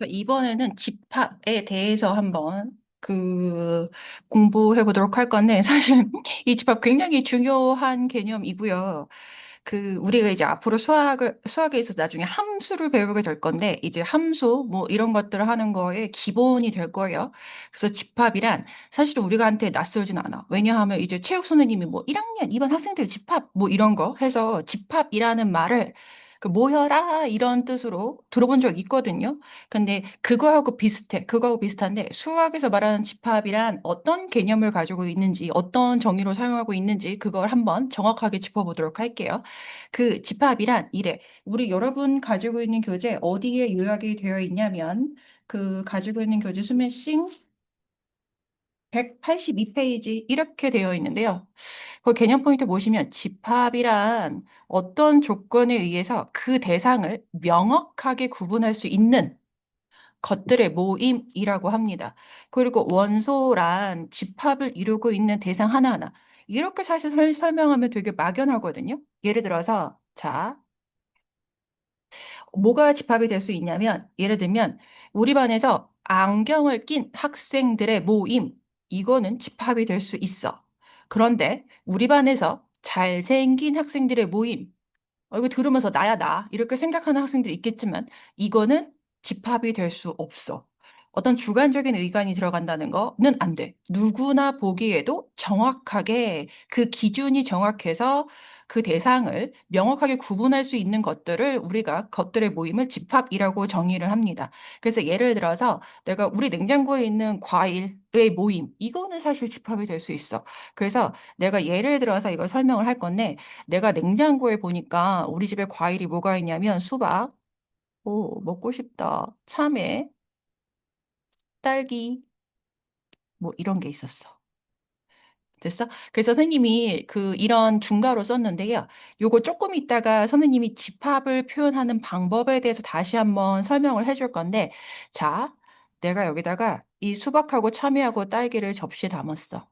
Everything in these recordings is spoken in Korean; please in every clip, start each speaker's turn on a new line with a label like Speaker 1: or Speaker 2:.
Speaker 1: 이번에는 집합에 대해서 한번 공부해 보도록 할 건데, 사실 이 집합 굉장히 중요한 개념이고요. 우리가 이제 앞으로 수학에 있어서 나중에 함수를 배우게 될 건데, 이제 함수, 뭐 이런 것들을 하는 거에 기본이 될 거예요. 그래서 집합이란 사실은 우리가한테 낯설진 않아. 왜냐하면 이제 체육 선생님이 뭐 1학년, 2반 학생들 집합, 뭐 이런 거 해서 집합이라는 말을 모여라 이런 뜻으로 들어본 적 있거든요. 근데 그거하고 비슷해. 그거하고 비슷한데 수학에서 말하는 집합이란 어떤 개념을 가지고 있는지, 어떤 정의로 사용하고 있는지 그걸 한번 정확하게 짚어보도록 할게요. 그 집합이란 이래. 우리 여러분 가지고 있는 교재 어디에 요약이 되어 있냐면 가지고 있는 교재 수매싱 182페이지 이렇게 되어 있는데요. 그 개념 포인트 보시면 집합이란 어떤 조건에 의해서 그 대상을 명확하게 구분할 수 있는 것들의 모임이라고 합니다. 그리고 원소란 집합을 이루고 있는 대상 하나하나. 이렇게 사실 설명하면 되게 막연하거든요. 예를 들어서, 자, 뭐가 집합이 될 수 있냐면, 예를 들면, 우리 반에서 안경을 낀 학생들의 모임, 이거는 집합이 될 수 있어. 그런데 우리 반에서 잘생긴 학생들의 모임, 이거 들으면서 나야 나 이렇게 생각하는 학생들이 있겠지만 이거는 집합이 될 수 없어. 어떤 주관적인 의견이 들어간다는 거는 안 돼. 누구나 보기에도 정확하게 그 기준이 정확해서 그 대상을 명확하게 구분할 수 있는 것들을 우리가 것들의 모임을 집합이라고 정의를 합니다. 그래서 예를 들어서 내가 우리 냉장고에 있는 과일의 모임, 이거는 사실 집합이 될 수 있어. 그래서 내가 예를 들어서 이걸 설명을 할 건데 내가 냉장고에 보니까 우리 집에 과일이 뭐가 있냐면 수박, 오, 먹고 싶다. 참외, 딸기, 뭐 이런 게 있었어. 됐어? 그래서 선생님이 이런 중괄호 썼는데요. 요거 조금 있다가 선생님이 집합을 표현하는 방법에 대해서 다시 한번 설명을 해줄 건데, 자, 내가 여기다가 이 수박하고 참외하고 딸기를 접시에 담았어.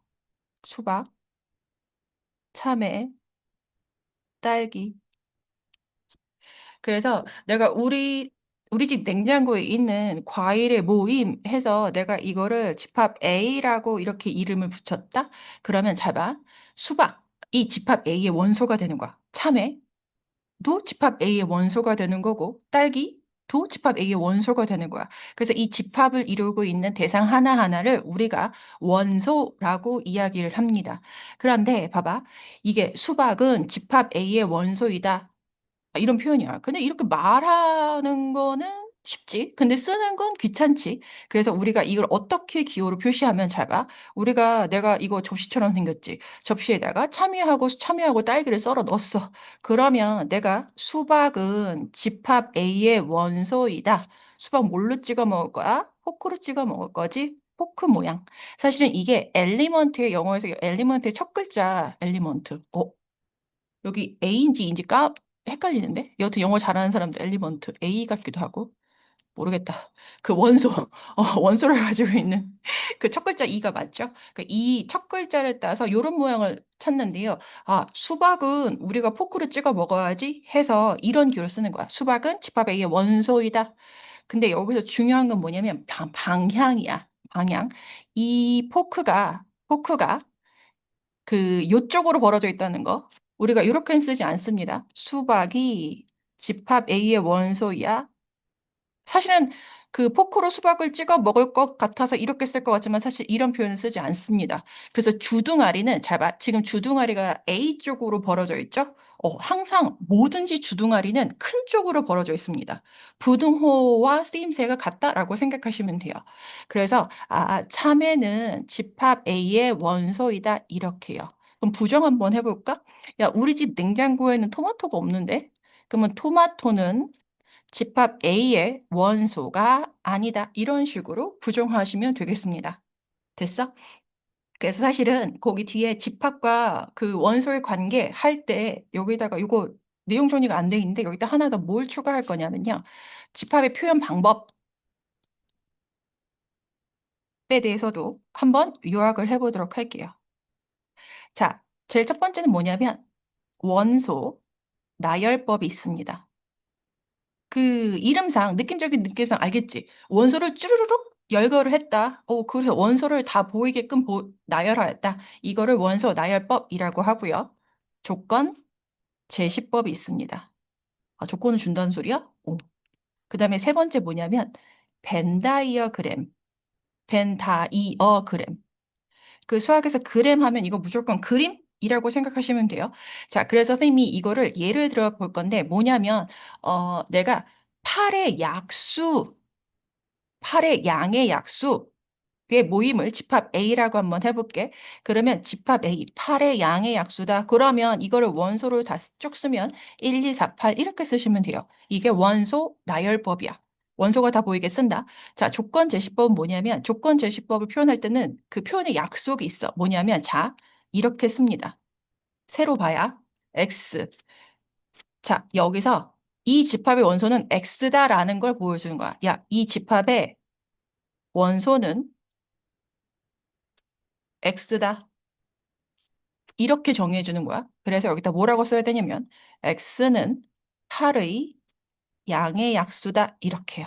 Speaker 1: 수박, 참외, 딸기. 그래서 내가 우리 집 냉장고에 있는 과일의 모임 해서 내가 이거를 집합 A라고 이렇게 이름을 붙였다? 그러면 잘 봐. 수박. 이 집합 A의 원소가 되는 거야. 참외. 도 집합 A의 원소가 되는 거고, 딸기도 집합 A의 원소가 되는 거야. 그래서 이 집합을 이루고 있는 대상 하나하나를 우리가 원소라고 이야기를 합니다. 그런데 봐봐. 이게 수박은 집합 A의 원소이다. 이런 표현이야. 근데 이렇게 말하는 거는 쉽지. 근데 쓰는 건 귀찮지. 그래서 우리가 이걸 어떻게 기호로 표시하면 잘 봐. 내가 이거 접시처럼 생겼지. 접시에다가 참외하고 딸기를 썰어 넣었어. 그러면 내가 수박은 집합 A의 원소이다. 수박 뭘로 찍어 먹을 거야? 포크로 찍어 먹을 거지? 포크 모양. 사실은 이게 엘리먼트의 영어에서 엘리먼트의 첫 글자 엘리먼트. 여기 A인지 E인지 헷갈리는데? 여튼 영어 잘하는 사람들 엘리먼트 A 같기도 하고 모르겠다. 그 원소, 원소를 가지고 있는 그 첫 글자 E가 맞죠? 그 이 첫 글자를 따서 이런 모양을 찾는데요. 아, 수박은 우리가 포크로 찍어 먹어야지 해서 이런 기호를 쓰는 거야. 수박은 집합 A의 원소이다. 근데 여기서 중요한 건 뭐냐면 방향이야. 방향. 이 포크가 요쪽으로 벌어져 있다는 거. 우리가 이렇게는 쓰지 않습니다. 수박이 집합 A의 원소야. 사실은 포크로 수박을 찍어 먹을 것 같아서 이렇게 쓸 것 같지만 사실 이런 표현은 쓰지 않습니다. 그래서 주둥아리는 잘 봐. 지금 주둥아리가 A 쪽으로 벌어져 있죠? 항상 뭐든지 주둥아리는 큰 쪽으로 벌어져 있습니다. 부등호와 쓰임새가 같다라고 생각하시면 돼요. 그래서 참외는 집합 A의 원소이다 이렇게요. 그럼 부정 한번 해볼까? 야, 우리 집 냉장고에는 토마토가 없는데? 그러면 토마토는 집합 A의 원소가 아니다. 이런 식으로 부정하시면 되겠습니다. 됐어? 그래서 사실은 거기 뒤에 집합과 그 원소의 관계 할 때 여기다가 이거 내용 정리가 안 돼 있는데 여기다 하나 더 뭘 추가할 거냐면요. 집합의 표현 방법에 대해서도 한번 요약을 해보도록 할게요. 자, 제일 첫 번째는 뭐냐면 원소 나열법이 있습니다. 그 이름상, 느낌적인 느낌상 알겠지? 원소를 쭈루루룩 열거를 했다. 그래서 원소를 다 보이게끔 나열하였다. 이거를 원소 나열법이라고 하고요. 조건, 제시법이 있습니다. 조건을 준다는 소리야? 그 다음에 세 번째 뭐냐면, 벤다이어그램. 벤다이어그램. 그 수학에서 그램 하면 이거 무조건 그림이라고 생각하시면 돼요. 자, 그래서 선생님이 이거를 예를 들어 볼 건데 뭐냐면 내가 팔의 약수, 팔의 양의 약수의 모임을 집합 A라고 한번 해볼게. 그러면 집합 A, 팔의 양의 약수다. 그러면 이거를 원소로 다 쭉 쓰면 1, 2, 4, 8 이렇게 쓰시면 돼요. 이게 원소 나열법이야. 원소가 다 보이게 쓴다. 자, 조건 제시법은 뭐냐면 조건 제시법을 표현할 때는 그 표현의 약속이 있어. 뭐냐면 자, 이렇게 씁니다. 세로 봐야 X. 자, 여기서 이 집합의 원소는 X다라는 걸 보여주는 거야. 야, 이 집합의 원소는 X다. 이렇게 정의해 주는 거야. 그래서 여기다 뭐라고 써야 되냐면 x는 8의 양의 약수다. 이렇게요.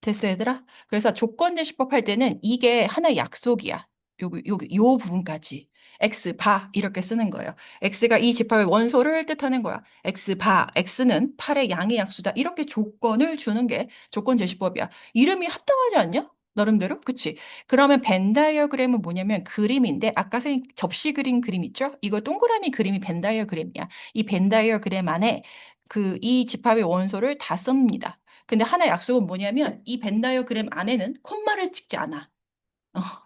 Speaker 1: 됐어, 얘들아? 그래서 조건제시법 할 때는 이게 하나의 약속이야. 요 부분까지. x 바 이렇게 쓰는 거예요. x가 이 집합의 원소를 뜻하는 거야. x 바, x는 8의 양의 약수다. 이렇게 조건을 주는 게 조건제시법이야. 이름이 합당하지 않냐? 나름대로? 그치? 그러면 벤 다이어그램은 뭐냐면 그림인데 아까 선생님 접시 그림 있죠? 이거 동그라미 그림이 벤 다이어그램이야. 이 벤 다이어그램 안에 이 집합의 원소를 다 씁니다. 근데 하나의 약속은 뭐냐면 이 벤 다이어그램 안에는 콤마를 찍지 않아.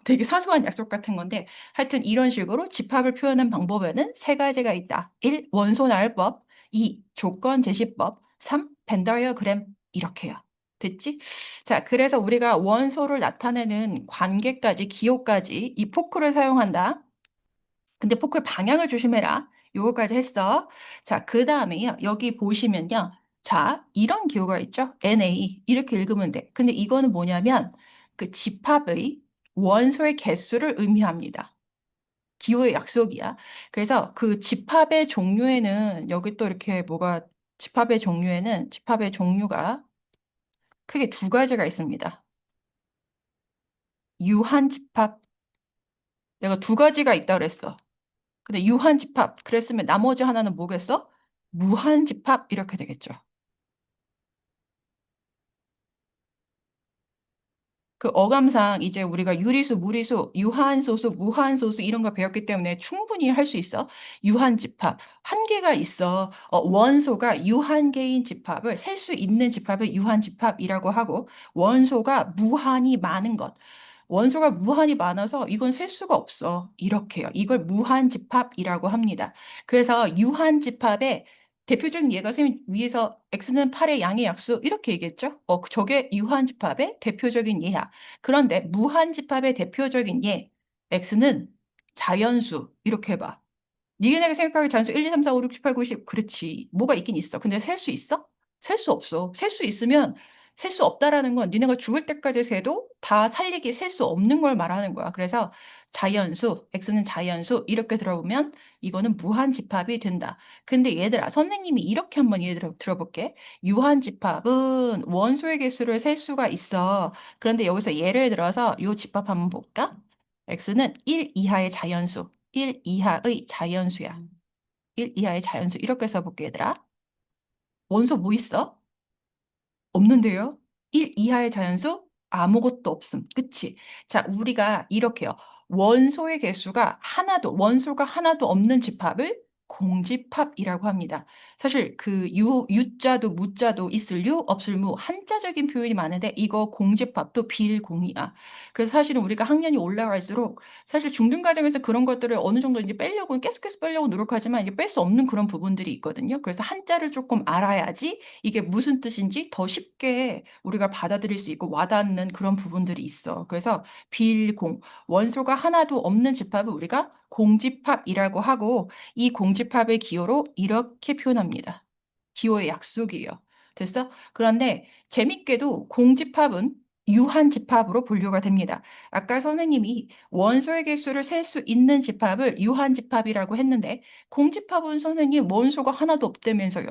Speaker 1: 되게 사소한 약속 같은 건데 하여튼 이런 식으로 집합을 표현하는 방법에는 세 가지가 있다. 1. 원소 나열법 2. 조건 제시법 3. 벤 다이어그램 이렇게요. 됐지? 자, 그래서 우리가 원소를 나타내는 관계까지 기호까지 이 포크를 사용한다. 근데 포크의 방향을 조심해라. 요거까지 했어. 자, 그 다음에요. 여기 보시면요. 자, 이런 기호가 있죠? NA. 이렇게 읽으면 돼. 근데 이거는 뭐냐면 그 집합의 원소의 개수를 의미합니다. 기호의 약속이야. 그래서 그 집합의 종류에는 여기 또 이렇게 뭐가 집합의 종류가 크게 두 가지가 있습니다. 유한 집합. 내가 두 가지가 있다 그랬어. 근데 유한 집합 그랬으면 나머지 하나는 뭐겠어? 무한 집합 이렇게 되겠죠. 그 어감상 이제 우리가 유리수, 무리수, 유한소수, 무한소수 이런 거 배웠기 때문에 충분히 할 수 있어. 유한집합. 한계가 있어. 원소가 유한계인 집합을 셀 수 있는 집합을 유한집합이라고 하고 원소가 무한히 많은 것. 원소가 무한히 많아서 이건 셀 수가 없어. 이렇게요. 이걸 무한집합이라고 합니다. 그래서 유한집합의 대표적인 예가 선생님 위에서 x는 8의 양의 약수 이렇게 얘기했죠? 저게 유한집합의 대표적인 예야. 그런데 무한집합의 대표적인 예, x는 자연수 이렇게 해봐. 니네가 생각하기 자연수 1, 2, 3, 4, 5, 6, 7, 8, 9, 10 그렇지. 뭐가 있긴 있어. 근데 셀 수 있어? 셀 수 없어. 셀 수 있으면 셀 수 없다라는 건 니네가 죽을 때까지 세도 다 살리기 셀 수 없는 걸 말하는 거야. 그래서 자연수, x는 자연수 이렇게 들어보면 이거는 무한집합이 된다. 근데 얘들아, 선생님이 이렇게 한번 예를 들어볼게. 유한집합은 원소의 개수를 셀 수가 있어. 그런데 여기서 예를 들어서 이 집합 한번 볼까? x는 1 이하의 자연수. 1 이하의 자연수야. 1 이하의 자연수. 이렇게 써볼게, 얘들아. 원소 뭐 있어? 없는데요? 1 이하의 자연수? 아무것도 없음. 그치? 자, 우리가 이렇게요. 원소가 하나도 없는 집합을 공집합이라고 합니다. 사실 유자도 무자도 있을 유, 없을 무, 한자적인 표현이 많은데 이거 공집합도 빌공이야. 그래서 사실은 우리가 학년이 올라갈수록 사실 중등 과정에서 그런 것들을 어느 정도 이제 계속 빼려고 노력하지만 이게 뺄 수 없는 그런 부분들이 있거든요. 그래서 한자를 조금 알아야지 이게 무슨 뜻인지 더 쉽게 우리가 받아들일 수 있고 와닿는 그런 부분들이 있어. 그래서 빌공, 원소가 하나도 없는 집합을 우리가 공집합이라고 하고 이 공집합의 기호로 이렇게 표현합니다. 기호의 약속이에요. 됐어? 그런데 재밌게도 공집합은 유한집합으로 분류가 됩니다. 아까 선생님이 원소의 개수를 셀 수 있는 집합을 유한집합이라고 했는데 공집합은 선생님 원소가 하나도 없다면서요.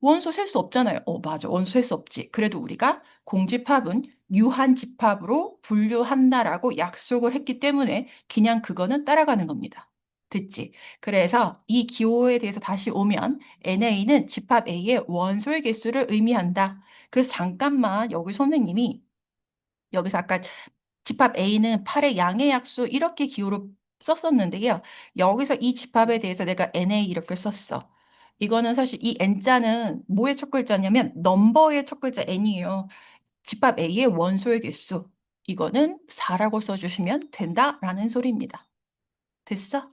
Speaker 1: 원소 셀 수 없잖아요. 맞아. 원소 셀 수 없지. 그래도 우리가 공집합은 유한집합으로 분류한다라고 약속을 했기 때문에 그냥 그거는 따라가는 겁니다. 됐지? 그래서 이 기호에 대해서 다시 오면 NA는 집합 A의 원소의 개수를 의미한다. 그래서 잠깐만 여기 선생님이 여기서 아까 집합 A는 8의 양의 약수 이렇게 기호로 썼었는데요. 여기서 이 집합에 대해서 내가 NA 이렇게 썼어. 이거는 사실 이 N자는 뭐의 첫 글자냐면 넘버의 첫 글자 N이에요. 집합 A의 원소의 개수. 이거는 4라고 써주시면 된다라는 소리입니다. 됐어?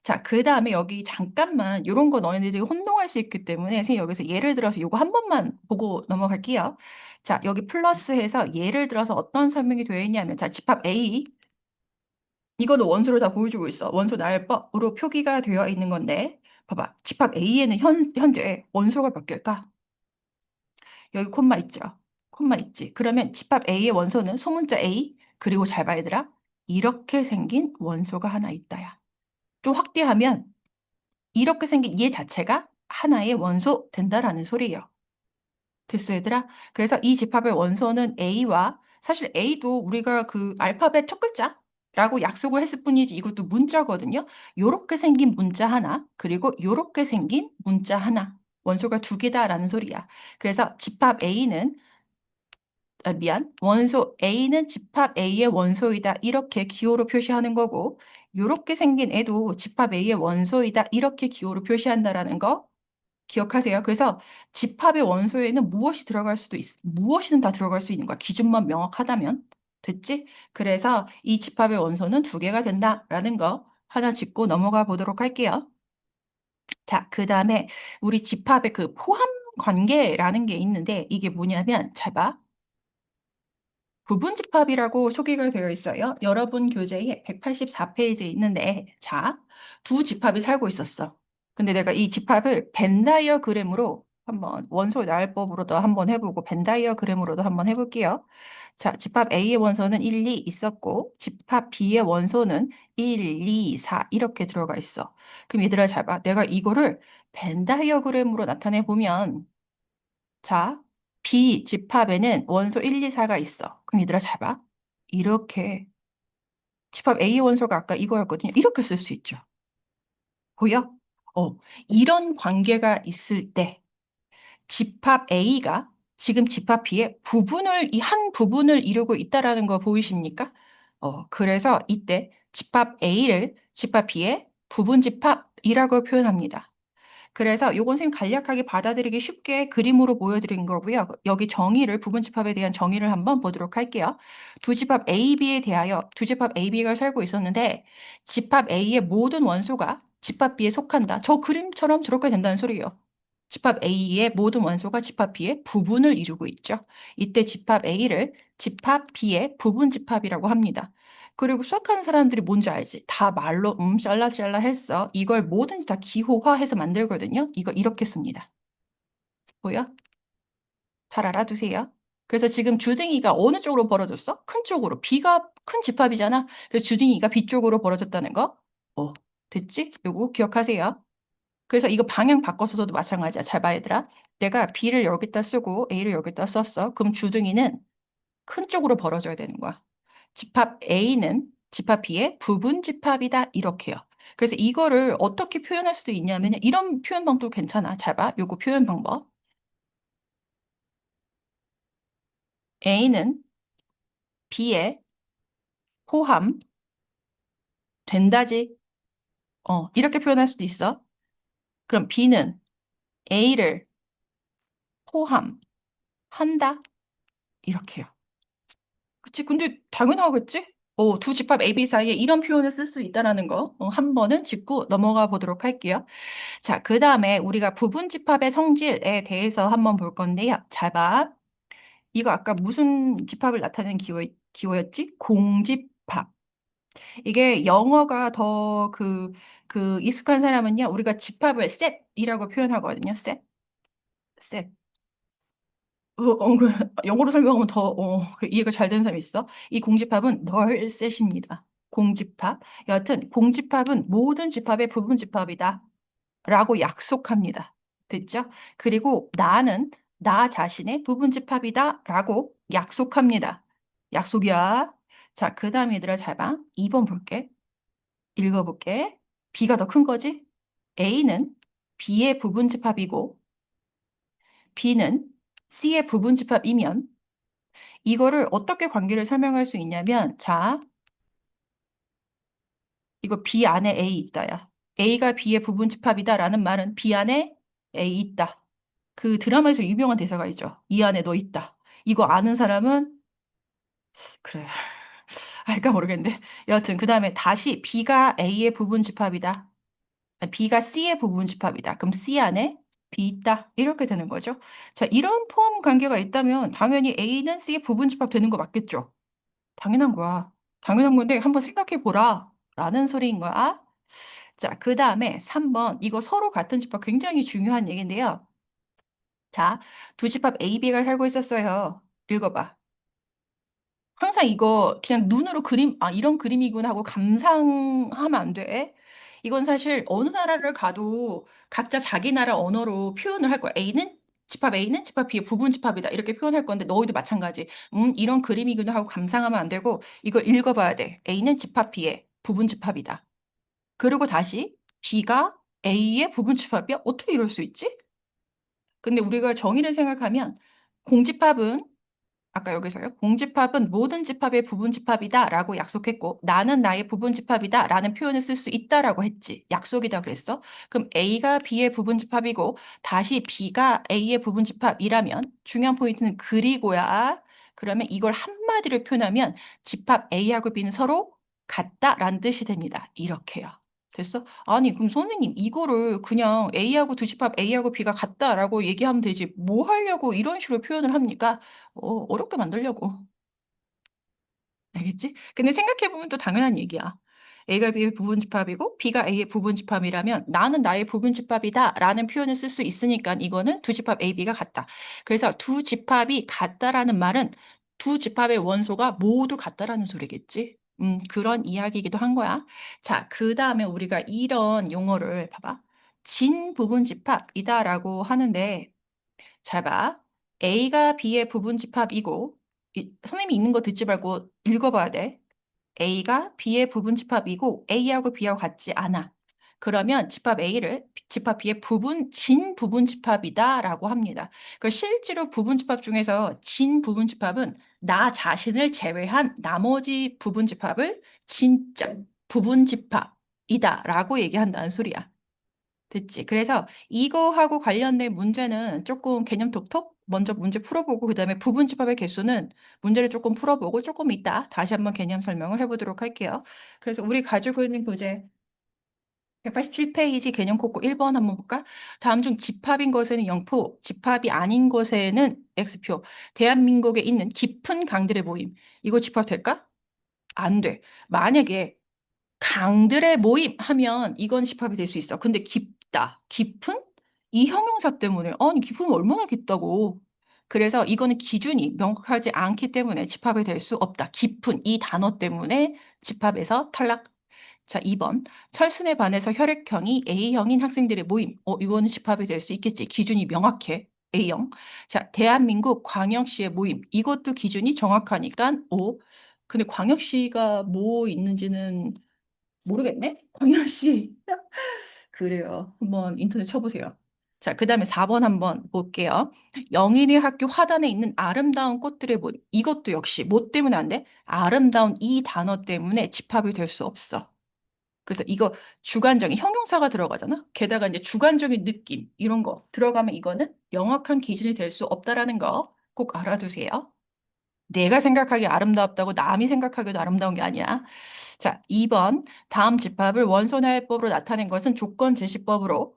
Speaker 1: 자, 그 다음에 여기 잠깐만 이런 거 너희들이 혼동할 수 있기 때문에 선생님 여기서 예를 들어서 이거 한 번만 보고 넘어갈게요. 자, 여기 플러스해서 예를 들어서 어떤 설명이 되어 있냐면 자, 집합 A 이거는 원소를 다 보여주고 있어. 원소 나열법으로 표기가 되어 있는 건데 봐봐. 집합 A에는 현재 원소가 몇 개일까? 여기 콤마 있죠? 콤마 있지. 그러면 집합 A의 원소는 소문자 A 그리고 잘 봐 얘들아. 이렇게 생긴 원소가 하나 있다야. 좀 확대하면 이렇게 생긴 얘 자체가 하나의 원소 된다라는 소리예요. 됐어, 얘들아? 그래서 이 집합의 원소는 A와 사실 A도 우리가 그 알파벳 첫 글자라고 약속을 했을 뿐이지 이것도 문자거든요. 요렇게 생긴 문자 하나, 그리고 요렇게 생긴 문자 하나. 원소가 두 개다라는 소리야. 그래서 집합 A는 미안. 원소 A는 집합 A의 원소이다. 이렇게 기호로 표시하는 거고 요렇게 생긴 애도 집합 A의 원소이다. 이렇게 기호로 표시한다라는 거 기억하세요. 그래서 집합의 원소에는 무엇이 들어갈 수도 무엇이든 다 들어갈 수 있는 거야. 기준만 명확하다면. 됐지? 그래서 이 집합의 원소는 두 개가 된다라는 거 하나 짚고 넘어가 보도록 할게요. 자, 그 다음에 우리 집합의 그 포함 관계라는 게 있는데 이게 뭐냐면 잘 봐. 부분집합이라고 소개가 되어 있어요. 여러분 교재에 184페이지에 있는데 자, 두 집합이 살고 있었어. 근데 내가 이 집합을 벤 다이어그램으로 한번 원소 나열법으로도 한번 해보고 벤 다이어그램으로도 한번 해볼게요. 자, 집합 A의 원소는 1, 2 있었고 집합 B의 원소는 1, 2, 4 이렇게 들어가 있어. 그럼 얘들아 잘 봐. 내가 이거를 벤 다이어그램으로 나타내 보면 자, B 집합에는 원소 1, 2, 4가 있어. 그럼 얘들아 잘 봐. 이렇게 집합 A 원소가 아까 이거였거든요. 이렇게 쓸 수 있죠. 보여? 어, 이런 관계가 있을 때 집합 A가 지금 집합 B의 이 한 부분을 이루고 있다라는 거 보이십니까? 그래서 이때 집합 A를 집합 B의 부분 집합이라고 표현합니다. 그래서 요건 선생님 간략하게 받아들이기 쉽게 그림으로 보여드린 거고요. 여기 정의를 부분집합에 대한 정의를 한번 보도록 할게요. 두 집합 A, B에 대하여 두 집합 A, B가 살고 있었는데 집합 A의 모든 원소가 집합 B에 속한다. 저 그림처럼 저렇게 된다는 소리예요. 집합 A의 모든 원소가 집합 B의 부분을 이루고 있죠. 이때 집합 A를 집합 B의 부분집합이라고 합니다. 그리고 수학하는 사람들이 뭔지 알지? 다 말로 샬라샬라 했어. 이걸 뭐든지 다 기호화해서 만들거든요. 이거 이렇게 씁니다. 보여? 잘 알아두세요. 그래서 지금 주둥이가 어느 쪽으로 벌어졌어? 큰 쪽으로. B가 큰 집합이잖아. 그래서 주둥이가 B 쪽으로 벌어졌다는 거. 됐지? 요거 기억하세요. 그래서 이거 방향 바꿔서 도 마찬가지야. 잘 봐, 얘들아. 내가 B를 여기다 쓰고 A를 여기다 썼어. 그럼 주둥이는 큰 쪽으로 벌어져야 되는 거야. 집합 A는 집합 B의 부분 집합이다. 이렇게요. 그래서 이거를 어떻게 표현할 수도 있냐면 이런 표현 방법도 괜찮아. 잘 봐. 요거 표현 방법. A는 B에 포함된다지. 이렇게 표현할 수도 있어. 그럼 B는 A를 포함한다. 이렇게요. 그치? 근데 당연하겠지? 두 집합 A, B 사이에 이런 표현을 쓸 수 있다는 거, 한 번은 짚고 넘어가 보도록 할게요. 자, 그 다음에 우리가 부분 집합의 성질에 대해서 한번 볼 건데요. 잘 봐. 이거 아까 무슨 집합을 나타낸 기호였지? 공집합. 이게 영어가 더 익숙한 사람은요, 우리가 집합을 set이라고 표현하거든요. set. 영어로 설명하면 더 이해가 잘 되는 사람이 있어. 이 공집합은 널 셋입니다. 공집합. 여하튼 공집합은 모든 집합의 부분 집합이다. 라고 약속합니다. 됐죠? 그리고 나는 나 자신의 부분집합이다 라고 약속합니다. 약속이야. 자, 그 다음 얘들아 잘 봐. 2번 볼게. 읽어볼게. B가 더 큰 거지? A는 B의 부분집합이고 B는 C의 부분집합이면 이거를 어떻게 관계를 설명할 수 있냐면 자, 이거 B 안에 A 있다야. A가 B의 부분집합이다라는 말은 B 안에 A 있다. 그 드라마에서 유명한 대사가 있죠. 이 안에 너 있다. 이거 아는 사람은 그래. 알까 모르겠는데. 여하튼 그 다음에 다시 B가 A의 부분집합이다. B가 C의 부분집합이다. 그럼 C 안에 B 있다. 이렇게 되는 거죠. 자, 이런 포함 관계가 있다면 당연히 A는 C의 부분집합 되는 거 맞겠죠? 당연한 거야. 당연한 건데 한번 생각해 보라. 라는 소리인 거야. 자, 그 다음에 3번. 이거 서로 같은 집합 굉장히 중요한 얘기인데요. 자, 두 집합 A, B가 살고 있었어요. 읽어봐. 항상 이거 그냥 눈으로 이런 그림이구나 하고 감상하면 안 돼. 이건 사실 어느 나라를 가도 각자 자기 나라 언어로 표현을 할 거야. A는 집합 B의 부분 집합이다. 이렇게 표현할 건데 너희도 마찬가지. 이런 그림이구나 하고 감상하면 안 되고 이걸 읽어봐야 돼. A는 집합 B의 부분 집합이다. 그리고 다시 B가 A의 부분 집합이야? 어떻게 이럴 수 있지? 근데 우리가 정의를 생각하면 공집합은 아까 여기서요. 공집합은 모든 집합의 부분 집합이다라고 약속했고 나는 나의 부분 집합이다라는 표현을 쓸 수 있다라고 했지. 약속이다 그랬어. 그럼 A가 B의 부분 집합이고 다시 B가 A의 부분 집합이라면 중요한 포인트는 그리고야. 그러면 이걸 한마디로 표현하면 집합 A하고 B는 서로 같다라는 뜻이 됩니다. 이렇게요. 됐어? 아니, 그럼 선생님, 이거를 그냥 A하고 두 집합 A하고 B가 같다라고 얘기하면 되지. 뭐 하려고 이런 식으로 표현을 합니까? 어렵게 만들려고. 알겠지? 근데 생각해보면 또 당연한 얘기야. A가 B의 부분집합이고 B가 A의 부분집합이라면 나는 나의 부분집합이다 라는 표현을 쓸 수 있으니까 이거는 두 집합 A, B가 같다. 그래서 두 집합이 같다라는 말은 두 집합의 원소가 모두 같다라는 소리겠지? 그런 이야기이기도 한 거야. 자, 그 다음에 우리가 이런 용어를 봐봐. 진부분집합이다라고 하는데 잘 봐. A가 B의 부분집합이고, 선생님이 읽는 거 듣지 말고 읽어봐야 돼. A가 B의 부분집합이고, A하고 B하고 같지 않아. 그러면 집합 A를 집합 B의 진부분집합이다라고 합니다. 그 실제로 부분집합 중에서 진부분집합은 나 자신을 제외한 나머지 부분집합을 진짜 부분집합이다라고 얘기한다는 소리야. 됐지. 그래서 이거하고 관련된 문제는 조금 개념 톡톡 먼저 문제 풀어보고 그다음에 부분집합의 개수는 문제를 조금 풀어보고 조금 이따 다시 한번 개념 설명을 해보도록 할게요. 그래서 우리 가지고 있는 교재 187페이지 개념 콕고 1번 한번 볼까? 다음 중 집합인 것에는 0표, 집합이 아닌 것에는 X표. 대한민국에 있는 깊은 강들의 모임. 이거 집합될까? 안 돼. 만약에 강들의 모임 하면 이건 집합이 될 수 있어. 근데 깊다, 깊은? 이 형용사 때문에 아니 깊으면 얼마나 깊다고. 그래서 이거는 기준이 명확하지 않기 때문에 집합이 될 수 없다. 깊은 이 단어 때문에 집합에서 탈락. 자, 2번. 철순에 반해서 혈액형이 A형인 학생들의 모임. 이거는 집합이 될 수 있겠지. 기준이 명확해. A형. 자, 대한민국 광역시의 모임. 이것도 기준이 정확하니까 O. 근데 광역시가 뭐 있는지는 모르겠네? 광현씨. 그래요. 한번 인터넷 쳐보세요. 자, 그 다음에 4번 한번 볼게요. 영인의 학교 화단에 있는 아름다운 꽃들의 못. 이것도 역시 뭐 때문에 안 돼? 아름다운 이 단어 때문에 집합이 될 수 없어. 그래서 이거 주관적인 형용사가 들어가잖아. 게다가 이제 주관적인 느낌 이런 거 들어가면 이거는 명확한 기준이 될 수 없다라는 거 꼭 알아두세요. 내가 생각하기에 아름답다고 남이 생각하기에도 아름다운 게 아니야. 자, 2번. 다음 집합을 원소 나열법으로 나타낸 것은 조건 제시법으로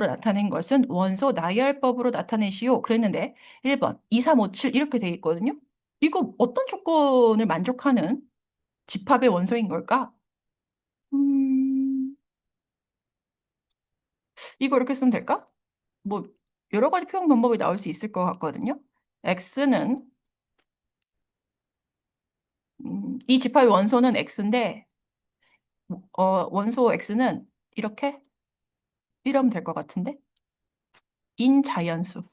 Speaker 1: 나타낸 것은 원소 나열법으로 나타내시오. 그랬는데 1번, 2, 3, 5, 7 이렇게 돼 있거든요. 이거 어떤 조건을 만족하는 집합의 원소인 걸까? 음, 이거 이렇게 쓰면 될까? 뭐 여러 가지 표현 방법이 나올 수 있을 것 같거든요. X는 이 집합의 원소는 X인데 원소 X는 이렇게 이러면 될 것 같은데? 자연수.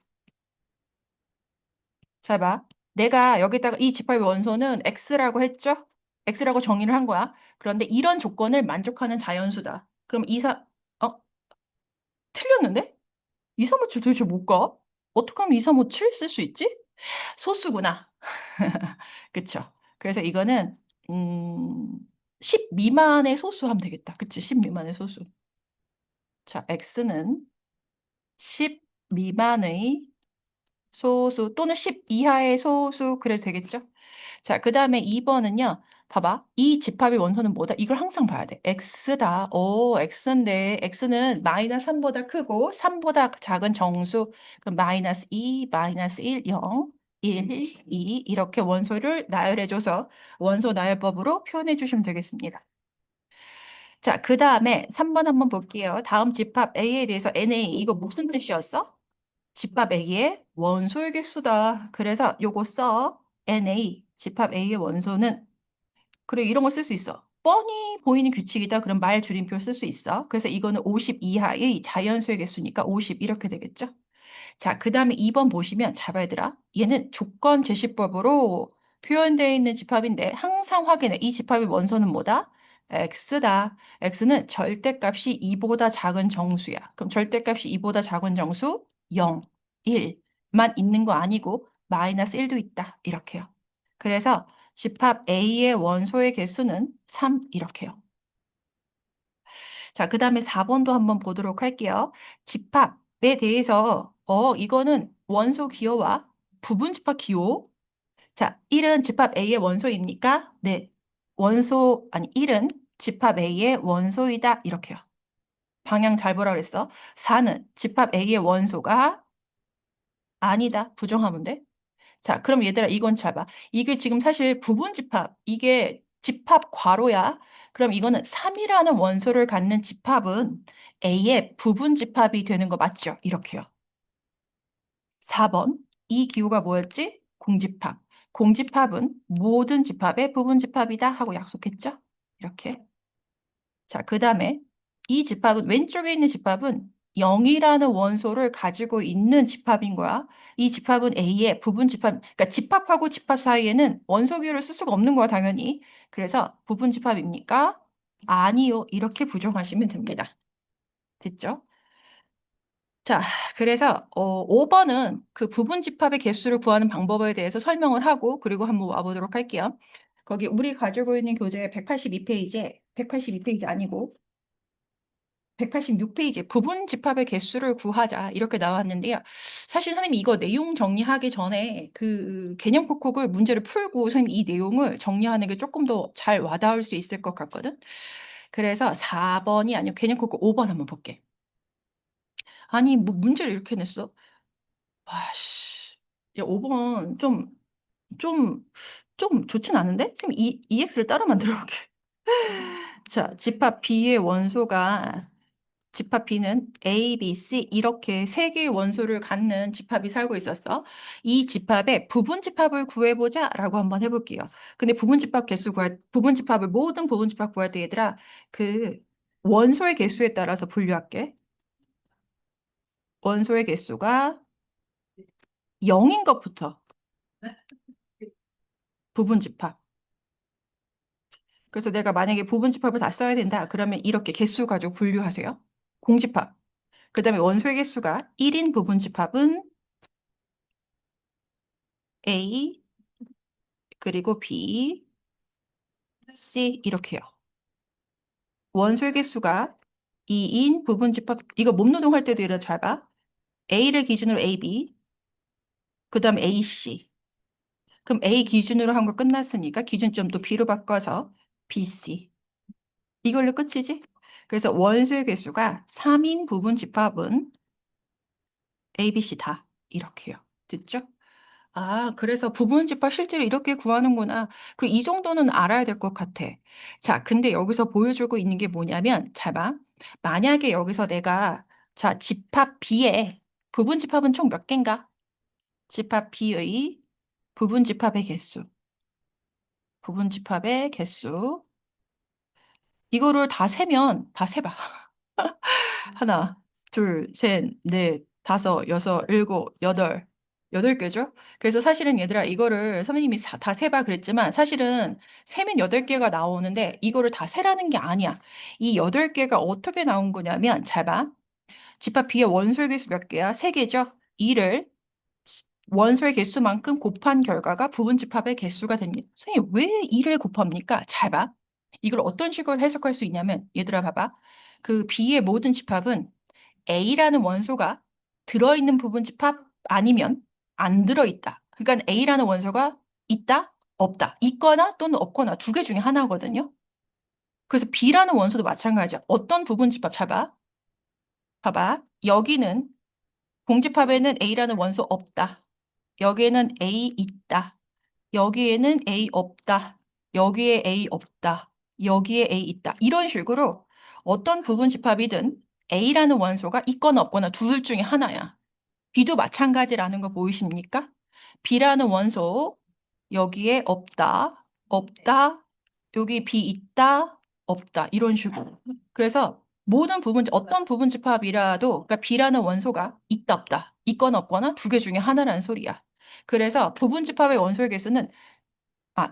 Speaker 1: 잘 봐. 내가 여기다가 이 집합의 원소는 x라고 했죠? x라고 정의를 한 거야. 그런데 이런 조건을 만족하는 자연수다. 그럼 어? 틀렸는데? 2, 3, 5, 7 도대체 뭘까? 어떻게 하면 2, 3, 5, 7 쓸 수 있지? 소수구나. 그쵸? 그래서 이거는, 음, 10 미만의 소수 하면 되겠다. 그치? 10 미만의 소수. 자, x는 10 미만의 소수 또는 10 이하의 소수 그래도 되겠죠? 자, 그 다음에 2번은요. 봐봐. 이 집합의 원소는 뭐다? 이걸 항상 봐야 돼. x다. x인데 x는 마이너스 3보다 크고 3보다 작은 정수. 그럼 마이너스 2, 마이너스 1, 0, 1, 2 이렇게 원소를 나열해줘서 원소 나열법으로 표현해 주시면 되겠습니다. 자, 그 다음에 3번 한번 볼게요. 다음 집합 A에 대해서 NA 이거 무슨 뜻이었어? 집합 A의 원소의 개수다. 그래서 요거 써. NA, 집합 A의 원소는 그래 이런 거 쓸 수 있어. 뻔히 보이는 규칙이다. 그럼 말 줄임표 쓸 수 있어. 그래서 이거는 50 이하의 자연수의 개수니까 50 이렇게 되겠죠? 자, 그 다음에 2번 보시면 잡아야 되라. 얘는 조건 제시법으로 표현되어 있는 집합인데 항상 확인해. 이 집합의 원소는 뭐다? x다. x는 절대값이 2보다 작은 정수야. 그럼 절대값이 2보다 작은 정수 0, 1만 있는 거 아니고 마이너스 1도 있다. 이렇게요. 그래서 집합 A의 원소의 개수는 3 이렇게요. 자, 그 다음에 4번도 한번 보도록 할게요. 집합에 대해서, 이거는 원소 기호와 부분 집합 기호. 자, 1은 집합 A의 원소입니까? 네. 아니, 1은 집합 A의 원소이다. 이렇게요. 방향 잘 보라 그랬어. 4는 집합 A의 원소가 아니다. 부정하면 돼. 자, 그럼 얘들아, 이건 잘 봐. 이게 지금 사실 부분 집합, 이게 집합 괄호야. 그럼 이거는 3이라는 원소를 갖는 집합은 A의 부분 집합이 되는 거 맞죠? 이렇게요. 4번. 이 기호가 뭐였지? 공집합. 공집합은 모든 집합의 부분 집합이다 하고 약속했죠? 이렇게. 자, 그 다음에 이 집합은 왼쪽에 있는 집합은 0이라는 원소를 가지고 있는 집합인 거야. 이 집합은 A의 부분 집합, 그러니까 집합하고 집합 사이에는 원소 기호를 쓸 수가 없는 거야, 당연히. 그래서 부분 집합입니까? 아니요. 이렇게 부정하시면 됩니다. 됐죠? 자, 그래서 5번은 그 부분 집합의 개수를 구하는 방법에 대해서 설명을 하고 그리고 한번 와보도록 할게요. 거기 우리 가지고 있는 교재 182페이지에 182페이지 아니고 186페이지 부분 집합의 개수를 구하자 이렇게 나왔는데요. 사실 선생님이 이거 내용 정리하기 전에 그 개념 콕콕을 문제를 풀고 선생님 이 내용을 정리하는 게 조금 더 잘 와닿을 수 있을 것 같거든. 그래서 4번이 아니고 개념 콕콕 5번 한번 볼게. 아니 뭐 문제를 이렇게 냈어? 와씨, 야 5번 좀, 좀 좋진 않은데? 선생님 EX를 따로 만들어 볼게. 자, 집합 B의 원소가 집합 B는 A, B, C 이렇게 세 개의 원소를 갖는 집합이 살고 있었어. 이 집합의 부분 집합을 구해보자라고 한번 해볼게요. 근데 부분 집합을 모든 부분 집합 구할 때 얘들아 그 원소의 개수에 따라서 분류할게. 원소의 개수가 0인 것부터 부분 집합. 그래서 내가 만약에 부분 집합을 다 써야 된다. 그러면 이렇게 개수 가지고 분류하세요. 공집합. 그 다음에 원소의 개수가 1인 부분 집합은 A, 그리고 B, C 이렇게요. 원소의 개수가 2인 부분 집합, 이거 몸노동 할 때도 이래 잘 봐. A를 기준으로 AB, 그 다음에 AC. 그럼 A 기준으로 한 거 끝났으니까 기준점도 B로 바꿔서 BC. 이걸로 끝이지? 그래서 원소의 개수가 3인 부분 집합은 ABC 다 이렇게요. 됐죠? 아, 그래서 부분 집합 실제로 이렇게 구하는구나. 그리고 이 정도는 알아야 될 것 같아. 자, 근데 여기서 보여주고 있는 게 뭐냐면, 잘 봐. 만약에 여기서 내가, 자, 집합 B에, 부분 집합은 총 몇 개인가? 집합 B의 부분 집합의 개수. 부분 집합의 개수. 이거를 다 세면, 다 세봐. 하나, 둘, 셋, 넷, 다섯, 여섯, 일곱, 여덟, 여덟 개죠? 그래서 사실은 얘들아, 이거를 선생님이 다 세봐 그랬지만 사실은 세면 여덟 개가 나오는데 이거를 다 세라는 게 아니야. 이 여덟 개가 어떻게 나온 거냐면, 잘 봐. 집합 B의 원소의 개수 몇 개야? 세 개죠? 이를 원소의 개수만큼 곱한 결과가 부분 집합의 개수가 됩니다. 선생님, 왜 2를 곱합니까? 잘 봐. 이걸 어떤 식으로 해석할 수 있냐면, 얘들아, 봐봐. 그 B의 모든 집합은 A라는 원소가 들어있는 부분 집합 아니면 안 들어있다. 그러니까 A라는 원소가 있다, 없다. 있거나 또는 없거나 두 개 중에 하나거든요. 그래서 B라는 원소도 마찬가지야. 어떤 부분 집합, 잘 봐. 봐봐. 여기는 공집합에는 A라는 원소 없다. 여기에는 A 있다. 여기에는 A 없다. 여기에 A 없다. 여기에 A 있다. 이런 식으로 어떤 부분 집합이든 A라는 원소가 있거나 없거나 둘 중에 하나야. B도 마찬가지라는 거 보이십니까? B라는 원소 여기에 없다. 없다. 여기 B 있다. 없다. 이런 식으로. 그래서 모든 부분, 어떤 부분 집합이라도 그러니까 B라는 원소가 있다 없다. 있거나 없거나 두 개 중에 하나라는 소리야. 그래서 부분 집합의 원소의 개수는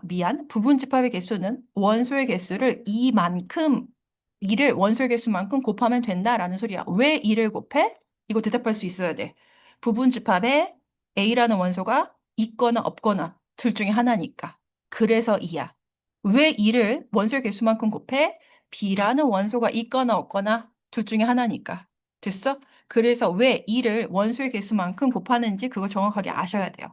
Speaker 1: 미안. 부분 집합의 개수는 원소의 개수를 이만큼, 2를 원소의 개수만큼 곱하면 된다라는 소리야. 왜 2를 곱해? 이거 대답할 수 있어야 돼. 부분 집합에 A라는 원소가 있거나 없거나 둘 중에 하나니까. 그래서 2야. 왜 2를 원소의 개수만큼 곱해? B라는 원소가 있거나 없거나 둘 중에 하나니까. 됐어? 그래서 왜 2를 원소의 개수만큼 곱하는지 그거 정확하게 아셔야 돼요.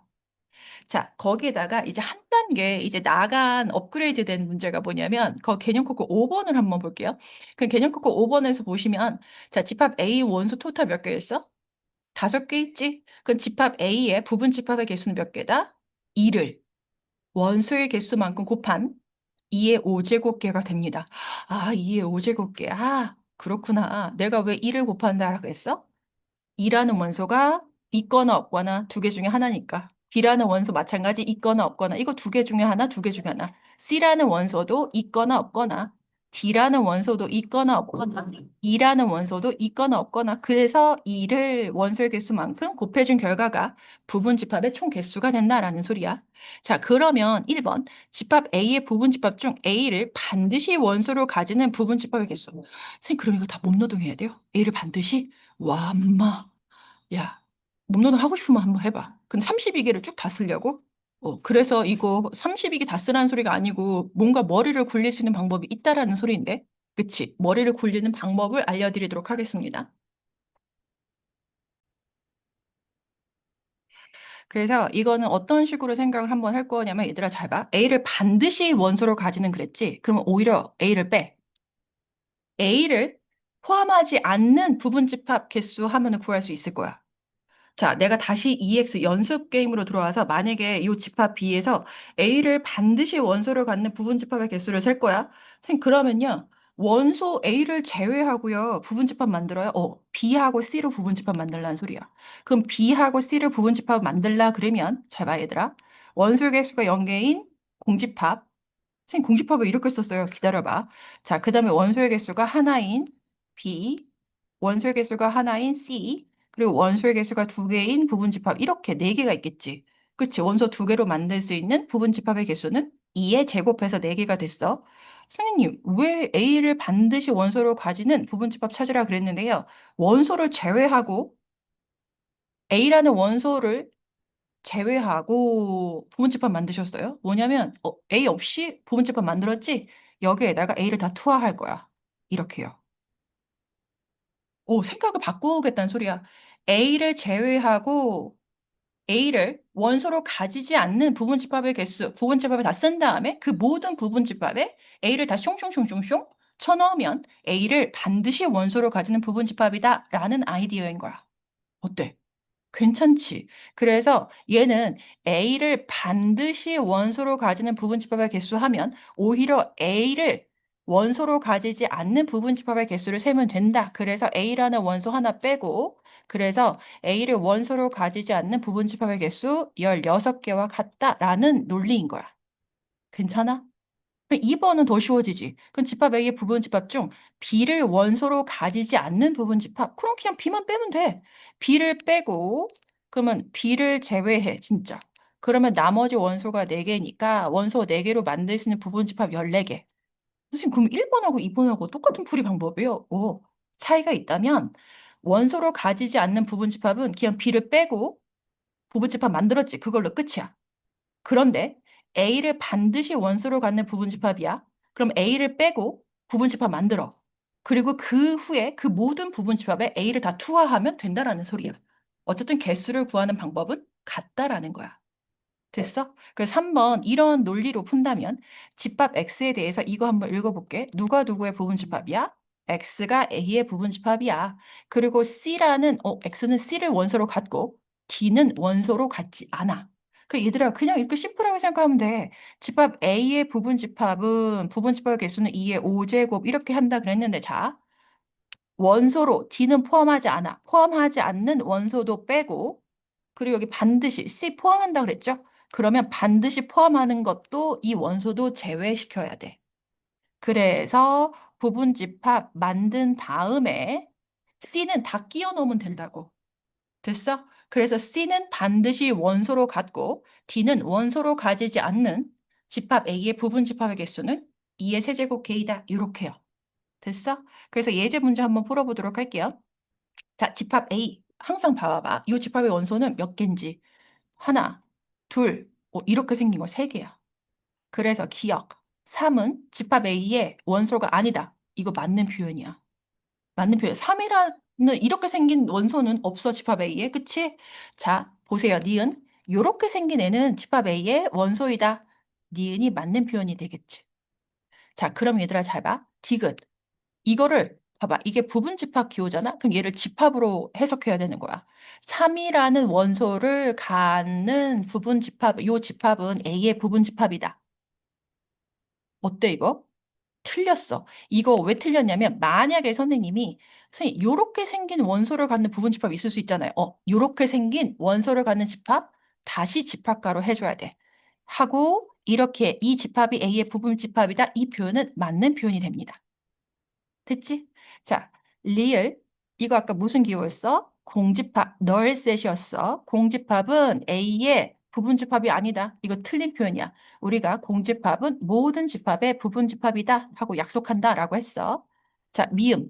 Speaker 1: 자, 거기에다가 이제 한 단계 이제 나간 업그레이드 된 문제가 뭐냐면 그 개념 코드 5번을 한번 볼게요. 그 개념 코드 5번에서 보시면 자, 집합 A 원소 토탈 몇 개 있어? 다섯 개 있지? 그럼 집합 A의 부분 집합의 개수는 몇 개다? 2를 원소의 개수만큼 곱한 2의 5제곱개가 됩니다. 2의 5제곱개. 그렇구나. 내가 왜 2를 곱한다 그랬어? E라는 원소가 있거나 없거나 두 개 중에 하나니까. B라는 원소 마찬가지 있거나 없거나 이거 두 개 중에 하나, 두 개 중에 하나. C라는 원소도 있거나 없거나 D라는 원소도 있거나 없거나 E라는 원소도 있거나 없거나 그래서 E를 원소의 개수만큼 곱해준 결과가 부분 집합의 총 개수가 된다라는 소리야. 자, 그러면 1번 집합 A의 부분 집합 중 A를 반드시 원소로 가지는 부분 집합의 개수. 선생님, 그럼 이거 다 몸노동해야 돼요? A를 반드시? 와, 엄마. 야, 몸노동 하고 싶으면 한번 해봐. 근데 32개를 쭉 다 쓰려고? 그래서 이거 32개 다 쓰라는 소리가 아니고 뭔가 머리를 굴릴 수 있는 방법이 있다라는 소리인데. 그치? 머리를 굴리는 방법을 알려드리도록 하겠습니다. 그래서 이거는 어떤 식으로 생각을 한번 할 거냐면 얘들아 잘 봐. A를 반드시 원소로 가지는 그랬지? 그러면 오히려 A를 빼. A를 포함하지 않는 부분집합 개수 하면은 구할 수 있을 거야. 자, 내가 다시 EX 연습 게임으로 들어와서 만약에 이 집합 B에서 A를 반드시 원소를 갖는 부분 집합의 개수를 셀 거야. 선생님, 그러면요. 원소 A를 제외하고요. 부분 집합 만들어요. B하고 C로 부분 집합 만들라는 소리야. 그럼 B하고 C를 부분 집합 만들라 그러면 잘 봐, 얘들아. 원소의 개수가 0개인 공집합. 선생님, 공집합을 이렇게 썼어요. 기다려봐. 자, 그 다음에 원소의 개수가 하나인 B, 원소의 개수가 하나인 C, 그리고 원소의 개수가 두 개인 부분집합 이렇게 네 개가 있겠지. 그치? 원소 두 개로 만들 수 있는 부분집합의 개수는 2에 제곱해서 네 개가 됐어. 선생님, 왜 A를 반드시 원소로 가지는 부분집합 찾으라 그랬는데요. 원소를 제외하고 A라는 원소를 제외하고 부분집합 만드셨어요? 뭐냐면 A 없이 부분집합 만들었지? 여기에다가 A를 다 투하할 거야. 이렇게요. 생각을 바꾸겠다는 소리야. A를 제외하고 A를 원소로 가지지 않는 부분집합의 개수, 부분집합에 다 쓴 다음에 그 모든 부분집합에 A를 다 숑숑숑숑숑 쳐넣으면 A를 반드시 원소로 가지는 부분집합이다라는 아이디어인 거야. 어때? 괜찮지. 그래서 얘는 A를 반드시 원소로 가지는 부분집합의 개수 하면 오히려 A를 원소로 가지지 않는 부분집합의 개수를 세면 된다. 그래서 A라는 원소 하나 빼고 그래서 A를 원소로 가지지 않는 부분집합의 개수 16개와 같다라는 논리인 거야. 괜찮아? 2번은 더 쉬워지지. 그럼 집합 A의 부분집합 중 B를 원소로 가지지 않는 부분집합. 그럼 그냥 B만 빼면 돼. B를 빼고 그러면 B를 제외해 진짜. 그러면 나머지 원소가 4개니까 원소 4개로 만들 수 있는 부분집합 14개. 선생님 그럼 1번하고 2번하고 똑같은 풀이 방법이에요. 오, 차이가 있다면 원소로 가지지 않는 부분집합은 그냥 B를 빼고 부분집합 만들었지. 그걸로 끝이야. 그런데 A를 반드시 원소로 갖는 부분집합이야. 그럼 A를 빼고 부분집합 만들어. 그리고 그 후에 그 모든 부분집합에 A를 다 투하하면 된다라는 소리야. 어쨌든 개수를 구하는 방법은 같다라는 거야. 됐어? 그래서 3번 이런 논리로 푼다면 집합 X에 대해서 이거 한번 읽어볼게. 누가 누구의 부분집합이야? X가 A의 부분집합이야. 그리고 X는 C를 원소로 갖고 D는 원소로 갖지 않아. 그 얘들아 그냥 이렇게 심플하게 생각하면 돼. 집합 A의 부분집합의 개수는 2의 5제곱 이렇게 한다 그랬는데 자 원소로 D는 포함하지 않아. 포함하지 않는 원소도 빼고 그리고 여기 반드시 C 포함한다 그랬죠? 그러면 반드시 포함하는 것도 이 원소도 제외시켜야 돼. 그래서 부분집합 만든 다음에 C는 다 끼워 넣으면 된다고. 됐어? 그래서 C는 반드시 원소로 갖고 D는 원소로 가지지 않는 집합 A의 부분집합의 개수는 2의 세제곱 K다. 이렇게요. 됐어? 그래서 예제 문제 한번 풀어보도록 할게요. 자, 집합 A. 항상 봐봐봐. 이 집합의 원소는 몇 개인지. 하나, 둘, 이렇게 생긴 거 세 개야. 그래서 기억. 3은 집합 A의 원소가 아니다. 이거 맞는 표현이야. 맞는 표현. 3이라는 이렇게 생긴 원소는 없어 집합 A에. 그치? 자, 보세요. 니은. 요렇게 생긴 애는 집합 A의 원소이다. 니은이 맞는 표현이 되겠지. 자, 그럼 얘들아 잘 봐. 디귿. 이거를 봐봐. 이게 부분 집합 기호잖아? 그럼 얘를 집합으로 해석해야 되는 거야. 3이라는 원소를 갖는 부분 집합, 요 집합은 A의 부분 집합이다. 어때 이거? 틀렸어. 이거 왜 틀렸냐면 만약에 선생님 요렇게 생긴 원소를 갖는 부분 집합이 있을 수 있잖아요. 요렇게 생긴 원소를 갖는 집합 다시 집합가로 해줘야 돼. 하고 이렇게 이 집합이 A의 부분 집합이다. 이 표현은 맞는 표현이 됩니다. 됐지? 자, 리을. 이거 아까 무슨 기호였어? 공집합, 널셋이었어. 공집합은 A의 부분집합이 아니다. 이거 틀린 표현이야. 우리가 공집합은 모든 집합의 부분집합이다 하고 약속한다 라고 했어. 자, 미음.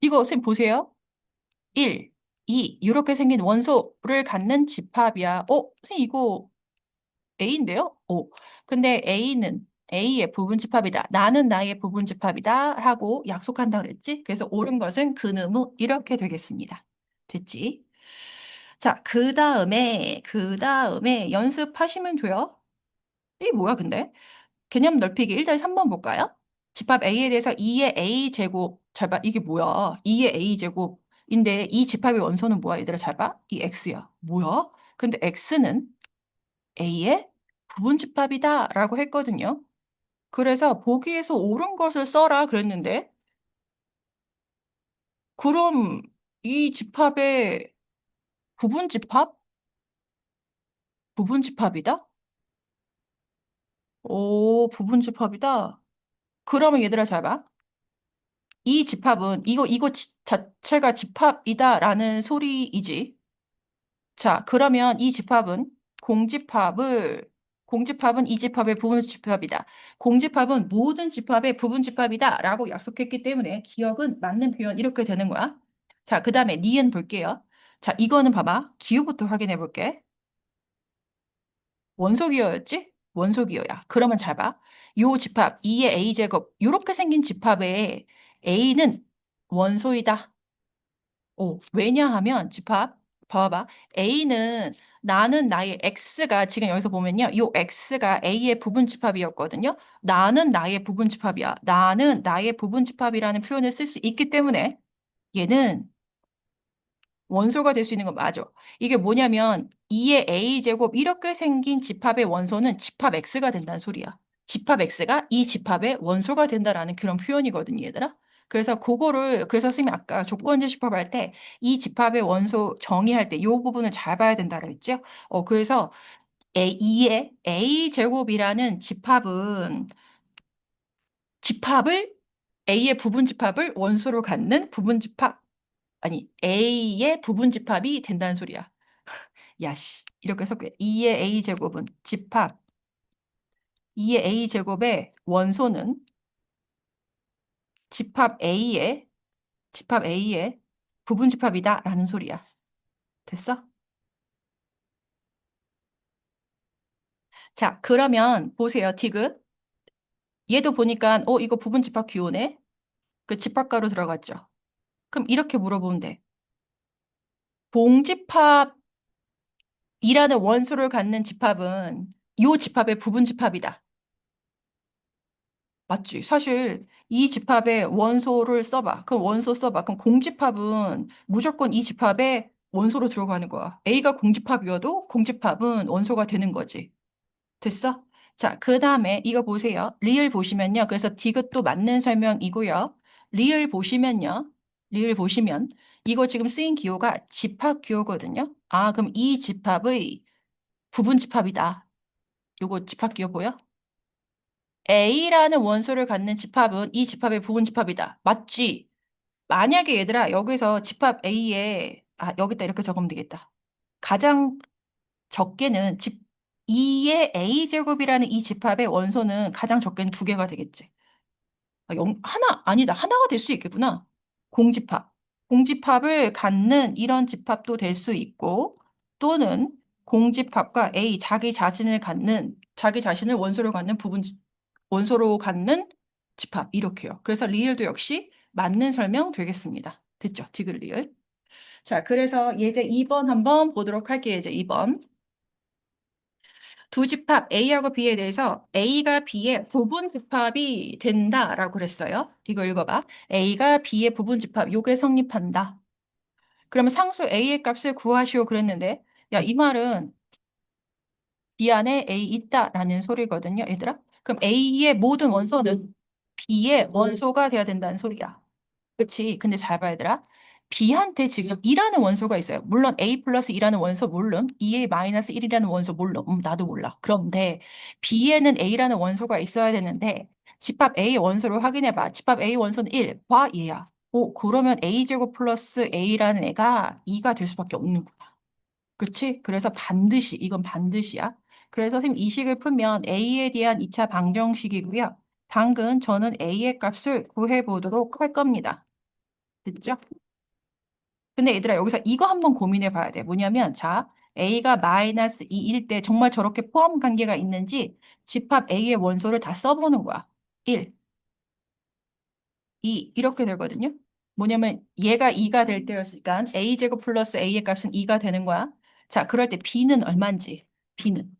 Speaker 1: 이거 선생님 보세요. 1, 2 이렇게 생긴 원소를 갖는 집합이야. 선생님 이거 A인데요? 근데 A는 A의 부분집합이다. 나는 나의 부분집합이다. 하고 약속한다 그랬지? 그래서 옳은 것은 근의무 이렇게 되겠습니다. 됐지? 자, 그 다음에 연습하시면 돼요. 이게 뭐야, 근데? 개념 넓히기 1-3번 볼까요? 집합 A에 대해서 2의 A제곱. 잘 봐. 이게 뭐야? 2의 A제곱인데 이 집합의 원소는 뭐야, 얘들아? 잘 봐. 이 X야. 뭐야? 근데 X는 A의 부분집합이다라고 했거든요. 그래서 보기에서 옳은 것을 써라 그랬는데 그럼 이 집합의 부분집합? 부분집합이다? 오, 부분집합이다. 그러면 얘들아 잘 봐. 이 집합은 이거 자체가 집합이다라는 소리이지. 자, 그러면 이 집합은 공집합은 이 집합의 부분집합이다. 공집합은 모든 집합의 부분집합이다. 라고 약속했기 때문에 기억은 맞는 표현 이렇게 되는 거야. 자, 그 다음에 니은 볼게요. 자, 이거는 봐봐. 기호부터 확인해 볼게. 원소기호였지? 원소기호야. 그러면 잘 봐. 요 집합 2의 A제곱 요렇게 생긴 집합의 A는 원소이다. 왜냐하면 집합 봐봐. A는 나는 나의 X가 지금 여기서 보면요. 요 X가 A의 부분집합이었거든요. 나는 나의 부분집합이야. 나는 나의 부분집합이라는 표현을 쓸 수 있기 때문에 얘는 원소가 될 수 있는 건 맞아. 이게 뭐냐면 2의 A제곱 이렇게 생긴 집합의 원소는 집합 X가 된다는 소리야. 집합 X가 이 집합의 원소가 된다라는 그런 표현이거든요, 얘들아. 그래서 선생님이 아까 조건지 집합할 때 이 집합의 원소 정의할 때 이 부분을 잘 봐야 된다 그랬죠? 그래서 2의 A 제곱이라는 집합을 A의 부분 집합을 원소로 갖는 부분 집합 아니 A의 부분 집합이 된다는 소리야. 야씨 이렇게 섞여. 2의 A 제곱은 집합 2의 A 제곱의 원소는 집합 A의 부분 집합이다라는 소리야. 됐어? 자, 그러면 보세요. 디귿. 얘도 보니까 이거 부분 집합 기호네. 그 집합가로 들어갔죠. 그럼 이렇게 물어보면 돼. 봉집합이라는 원소를 갖는 집합은 요 집합의 부분 집합이다. 맞지? 사실 이 집합의 원소를 써봐. 그럼 원소 써봐. 그럼 공집합은 무조건 이 집합의 원소로 들어가는 거야. A가 공집합이어도 공집합은 원소가 되는 거지. 됐어? 자, 그 다음에 이거 보세요. 리을 보시면요. 그래서 디귿도 맞는 설명이고요. 리을 보시면요. 리을 보시면 이거 지금 쓰인 기호가 집합 기호거든요. 아, 그럼 이 집합의 부분 집합이다. 요거 집합 기호 보여? A라는 원소를 갖는 집합은 이 집합의 부분 집합이다. 맞지? 만약에 얘들아 여기서 집합 A에 여기다 이렇게 적으면 되겠다. 가장 적게는 2의 A제곱이라는 이 집합의 원소는 가장 적게는 두 개가 되겠지. 하나 아니다. 하나가 될 수 있겠구나. 공집합. 공집합을 갖는 이런 집합도 될 수 있고 또는 공집합과 A 자기 자신을 원소로 갖는 집합 이렇게요. 그래서 리을도 역시 맞는 설명 되겠습니다. 됐죠? 디귿 리을. 자, 그래서 이제 2번 한번 보도록 할게요. 이제 2번. 두 집합 A하고 B에 대해서 A가 B의 부분 집합이 된다라고 그랬어요. 이거 읽어봐. A가 B의 부분 집합, 요게 성립한다. 그러면 상수 A의 값을 구하시오 그랬는데, 야, 이 말은 B 안에 A 있다라는 소리거든요, 얘들아. 그럼 A의 모든 원소는 B의 원소가 돼야 된다는 소리야. 그치? 근데 잘 봐야 되라. B한테 지금 2라는 원소가 있어요. 물론 A 플러스 2라는 원소 모름, 2A 마이너스 1이라는 원소 모름, 나도 몰라. 그런데 B에는 A라는 원소가 있어야 되는데 집합 A 원소를 확인해봐. 집합 A 원소는 1, 봐, 얘야. 그러면 A제곱 플러스 A라는 애가 2가 될 수밖에 없는 거야. 그치? 그래서 이건 반드시야. 그래서 선생님 이 식을 풀면 A에 대한 2차 방정식이고요. 당근 저는 A의 값을 구해보도록 할 겁니다. 됐죠? 근데 얘들아 여기서 이거 한번 고민해 봐야 돼. 뭐냐면 자 A가 마이너스 2일 때 정말 저렇게 포함 관계가 있는지 집합 A의 원소를 다 써보는 거야. 1, 2 이렇게 되거든요. 뭐냐면 얘가 2가 될 때였으니까 A제곱 플러스 A의 값은 2가 되는 거야. 자 그럴 때 B는 얼마인지 B는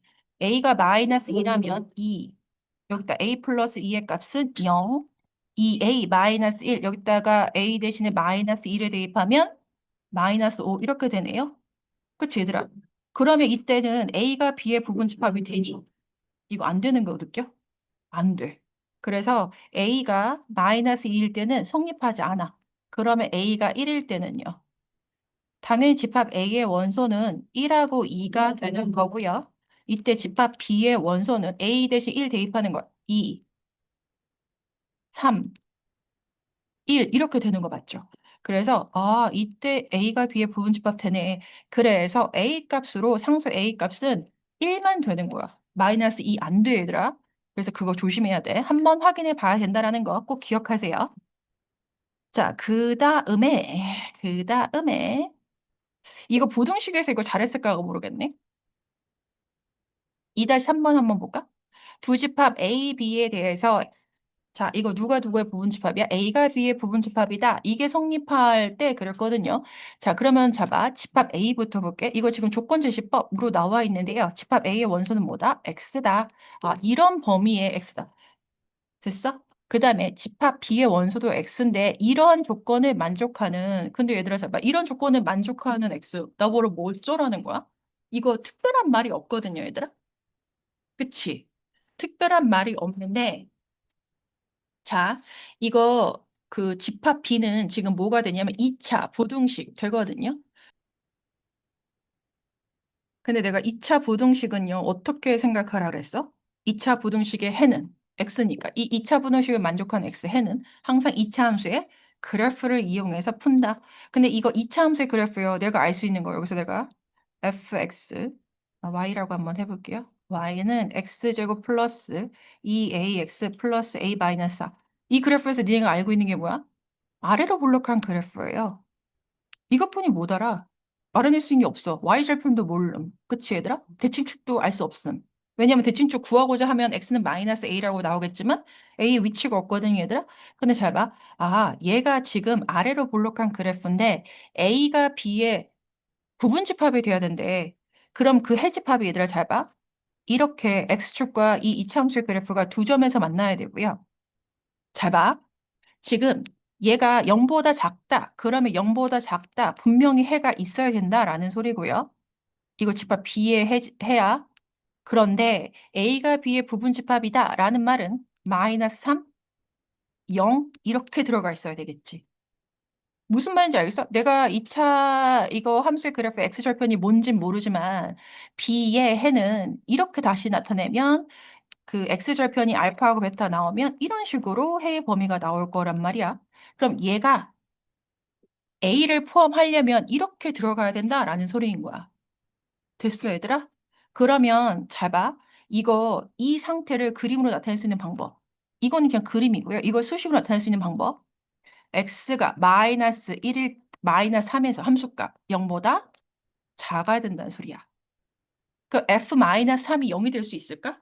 Speaker 1: A가 마이너스 2라면 2 여기다 A 플러스 2의 값은 0 2A 마이너스 1 여기다가 A 대신에 마이너스 1을 대입하면 마이너스 5 이렇게 되네요. 그치 얘들아? 그러면 이때는 A가 B의 부분 집합이 되니? 이거 안 되는 거 느껴? 안 돼. 그래서 A가 마이너스 2일 때는 성립하지 않아. 그러면 A가 1일 때는요. 당연히 집합 A의 원소는 1하고 2가 되는 거고요. 이때 집합 B의 원소는 A 대신 1 대입하는 거 2, 3, 1 이렇게 되는 거 맞죠? 그래서 이때 A가 B의 부분집합 되네. 그래서 A 값으로 상수 A 값은 1만 되는 거야. 마이너스 2 안 돼, 얘들아. 그래서 그거 조심해야 돼. 한번 확인해 봐야 된다는 거 꼭 기억하세요. 자, 그 다음에 이거 부등식에서 이거 잘했을까 모르겠네. 2-3번 한번 볼까? 두 집합 A, B에 대해서 자, 이거 누가 누구의 부분집합이야? A가 B의 부분집합이다. 이게 성립할 때 그랬거든요. 자, 그러면 잡아. 집합 A부터 볼게. 이거 지금 조건제시법으로 나와 있는데요. 집합 A의 원소는 뭐다? X다. 이런 범위의 X다. 됐어? 그 다음에 집합 B의 원소도 X인데 이런 조건을 만족하는 근데 얘들아 잡아. 이런 조건을 만족하는 X. 나보러 뭐 어쩌라는 거야? 이거 특별한 말이 없거든요, 얘들아. 그치? 특별한 말이 없는데 자, 이거 그 집합 B는 지금 뭐가 되냐면 2차 부등식 되거든요. 근데 내가 2차 부등식은요, 어떻게 생각하라 그랬어? 2차 부등식의 해는 x니까. 이 2차 부등식을 만족하는 x 해는 항상 2차 함수의 그래프를 이용해서 푼다. 근데 이거 2차 함수의 그래프요, 내가 알 수 있는 거 여기서 내가 fx, y라고 한번 해볼게요. y는 x제곱 플러스 2ax 플러스 a 마이너스 4. 이 그래프에서 네가 알고 있는 게 뭐야? 아래로 볼록한 그래프예요. 이것뿐이 못 알아. 알아낼 수 있는 게 없어. y절편도 모름. 그치, 얘들아? 대칭축도 알 수 없음. 왜냐면 대칭축 구하고자 하면 x는 마이너스 a라고 나오겠지만 a 위치가 없거든, 얘들아? 근데 잘 봐. 아, 얘가 지금 아래로 볼록한 그래프인데 a가 b의 부분집합이 돼야 된대. 그럼 그 해집합이 얘들아 잘 봐. 이렇게 x축과 이 이차함수의 그래프가 두 점에서 만나야 되고요. 잘 봐. 지금 얘가 0보다 작다. 그러면 0보다 작다. 분명히 해가 있어야 된다라는 소리고요. 이거 집합 B의 해야. 그런데 A가 B의 부분 집합이다라는 말은 마이너스 3, 0 이렇게 들어가 있어야 되겠지. 무슨 말인지 알겠어? 내가 2차 이거 함수의 그래프 X절편이 뭔진 모르지만 B의 해는 이렇게 다시 나타내면 그 X절편이 알파하고 베타 나오면 이런 식으로 해의 범위가 나올 거란 말이야. 그럼 얘가 A를 포함하려면 이렇게 들어가야 된다라는 소리인 거야. 됐어, 얘들아? 그러면 잘 봐. 이 상태를 그림으로 나타낼 수 있는 방법. 이거는 그냥 그림이고요. 이걸 수식으로 나타낼 수 있는 방법. x가 마이너스 1일, 마이너스 3에서 함수값 0보다 작아야 된다는 소리야. 그 f 마이너스 3이 0이 될 수 있을까?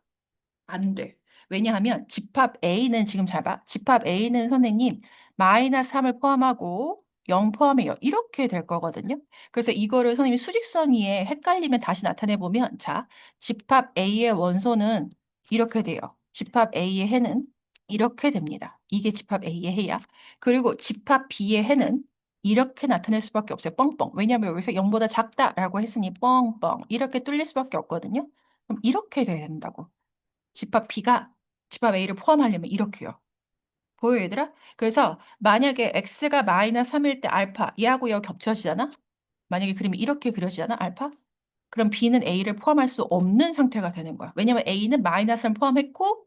Speaker 1: 안 돼. 왜냐하면 집합 A는 지금 잘 봐. 집합 A는 선생님 마이너스 3을 포함하고 0 포함해요. 이렇게 될 거거든요. 그래서 이거를 선생님이 수직선 위에 헷갈리면 다시 나타내 보면 자, 집합 A의 원소는 이렇게 돼요. 집합 A의 해는 이렇게 됩니다. 이게 집합 A의 해야. 그리고 집합 B의 해는 이렇게 나타낼 수밖에 없어요. 뻥뻥. 왜냐하면 여기서 0보다 작다라고 했으니 뻥뻥. 이렇게 뚫릴 수밖에 없거든요. 그럼 이렇게 돼야 된다고. 집합 B가 집합 A를 포함하려면 이렇게요. 보여, 얘들아? 그래서 만약에 x가 마이너스 3일 때 알파, 얘하고 얘하고 겹쳐지잖아? 만약에 그림이 이렇게 그려지잖아, 알파? 그럼 B는 A를 포함할 수 없는 상태가 되는 거야. 왜냐면 A는 마이너스를 포함했고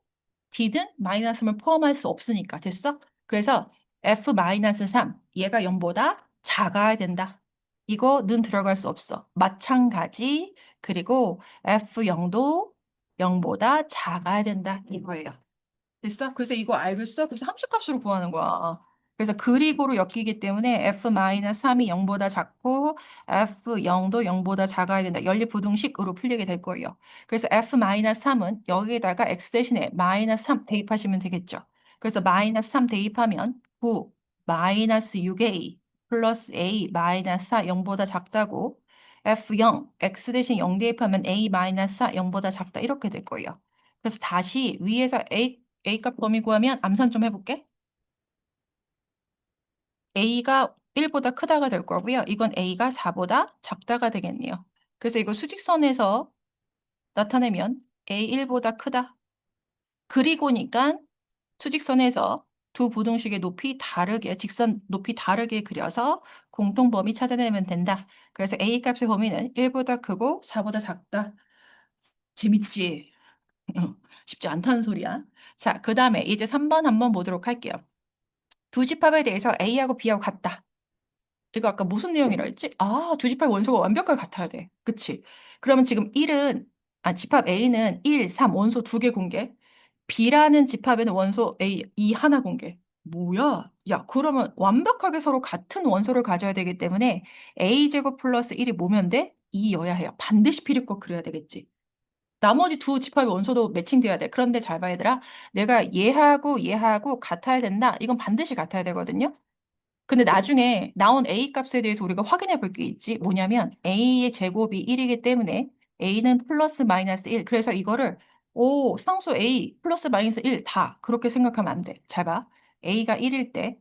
Speaker 1: B는 마이너스를 포함할 수 없으니까. 됐어? 그래서 F 마이너스 3, 얘가 0보다 작아야 된다. 이거는 들어갈 수 없어. 마찬가지, 그리고 F0도 0보다 작아야 된다. 이거예요. 됐어? 그래서 이거 알겠어? 그래서 함수값으로 구하는 거야. 그래서 그리고로 엮이기 때문에 f-3이 0보다 작고 f0도 0보다 작아야 된다. 연립부등식으로 풀리게 될 거예요. 그래서 f-3은 여기에다가 x 대신에 마이너스 3 대입하시면 되겠죠. 그래서 마이너스 3 대입하면 9 마이너스 6a 플러스 a 마이너스 4 0보다 작다고 f0 x 대신 0 대입하면 a 마이너스 4 0보다 작다 이렇게 될 거예요. 그래서 다시 위에서 A값 범위 구하면 암산 좀 해볼게. A가 1보다 크다가 될 거고요. 이건 A가 4보다 작다가 되겠네요. 그래서 이거 수직선에서 나타내면 A1보다 크다. 그리고니까 수직선에서 두 부등식의 높이 다르게, 직선 높이 다르게 그려서 공통범위 찾아내면 된다. 그래서 A값의 범위는 1보다 크고 4보다 작다. 재밌지? 쉽지 않다는 소리야. 자, 그 다음에 이제 3번 한번 보도록 할게요. 두 집합에 대해서 A하고 B하고 같다. 이거 아까 무슨 내용이라 했지? 아, 두 집합 원소가 완벽하게 같아야 돼. 그치? 그러면 지금 집합 A는 1, 3 원소 두 개 공개. B라는 집합에는 원소 A 2 하나 공개. 뭐야? 야, 그러면 완벽하게 서로 같은 원소를 가져야 되기 때문에 A제곱 플러스 1이 뭐면 돼? 2여야 해요. 반드시 필요껏 그려야 되겠지. 나머지 두 집합의 원소도 매칭돼야 돼. 그런데 잘 봐, 얘들아. 내가 얘하고 같아야 된다. 이건 반드시 같아야 되거든요. 근데 나중에 나온 A 값에 대해서 우리가 확인해 볼 게 있지. 뭐냐면 A의 제곱이 1이기 때문에 A는 플러스 마이너스 1. 그래서 이거를 상수 A 플러스 마이너스 1 다 그렇게 생각하면 안 돼. 잘 봐. A가 1일 때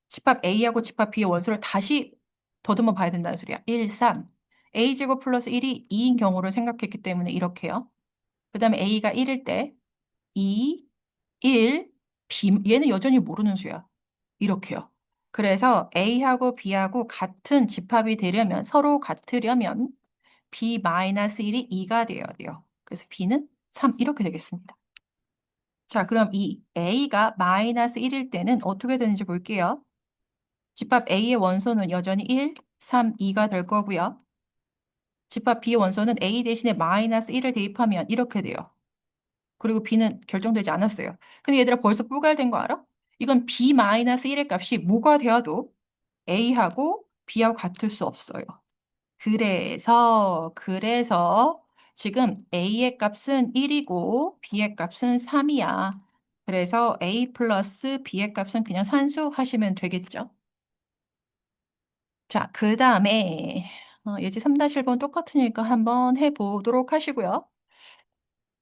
Speaker 1: 집합 A하고 집합 B의 원소를 다시 더듬어 봐야 된다는 소리야. 1, 3. A제곱 플러스 1이 2인 경우를 생각했기 때문에 이렇게요. 그 다음에 A가 1일 때 2, 1, B, 얘는 여전히 모르는 수야. 이렇게요. 그래서 A하고 B하고 같은 집합이 되려면, 서로 같으려면 b 마이너스 1이 2가 되어야 돼요. 그래서 b는 3 이렇게 되겠습니다. 자, 그럼 이 a가 마이너스 1일 때는 어떻게 되는지 볼게요. 집합 a의 원소는 여전히 1, 3, 2가 될 거고요. 집합 b의 원소는 a 대신에 마이너스 1을 대입하면 이렇게 돼요. 그리고 b는 결정되지 않았어요. 근데 얘들아 벌써 불가일된 거 알아? 이건 b 마이너스 1의 값이 뭐가 되어도 a하고 b하고 같을 수 없어요. 그래서 지금 a의 값은 1이고 b의 값은 3이야. 그래서 a 플러스 b의 값은 그냥 산수 하시면 되겠죠. 자, 그 다음에 예제 3-1번 똑같으니까 한번 해보도록 하시고요.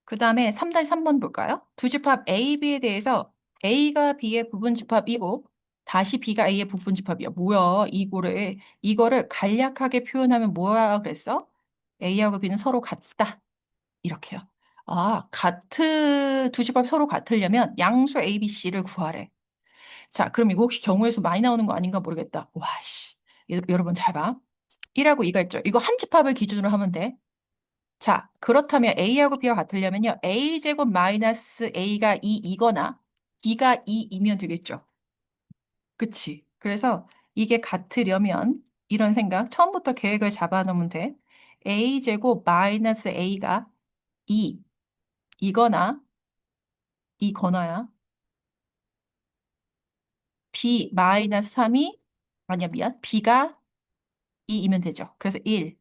Speaker 1: 그 다음에 3-3번 볼까요? 두 집합 A, B에 대해서 A가 B의 부분집합이고 다시 B가 A의 부분집합이야. 뭐야 이거를 간략하게 표현하면 뭐라 그랬어? A하고 B는 서로 같다. 이렇게요. 아, 두 집합 서로 같으려면 양수 A, B, C를 구하래. 자, 그럼 이거 혹시 경우의 수 많이 나오는 거 아닌가 모르겠다. 와, 씨. 여러분 잘 봐. 1하고 2가 있죠. 이거 한 집합을 기준으로 하면 돼. 자, 그렇다면 A하고 B와 같으려면요. A제곱 마이너스 A가 2이거나 B가 2이면 되겠죠. 그치? 그래서 이게 같으려면 이런 생각, 처음부터 계획을 잡아놓으면 돼. A제곱 마이너스 A가 2이거나 이거나야. B 마이너스 3이 아니야, 미안. B가 2이면 되죠. 그래서 1.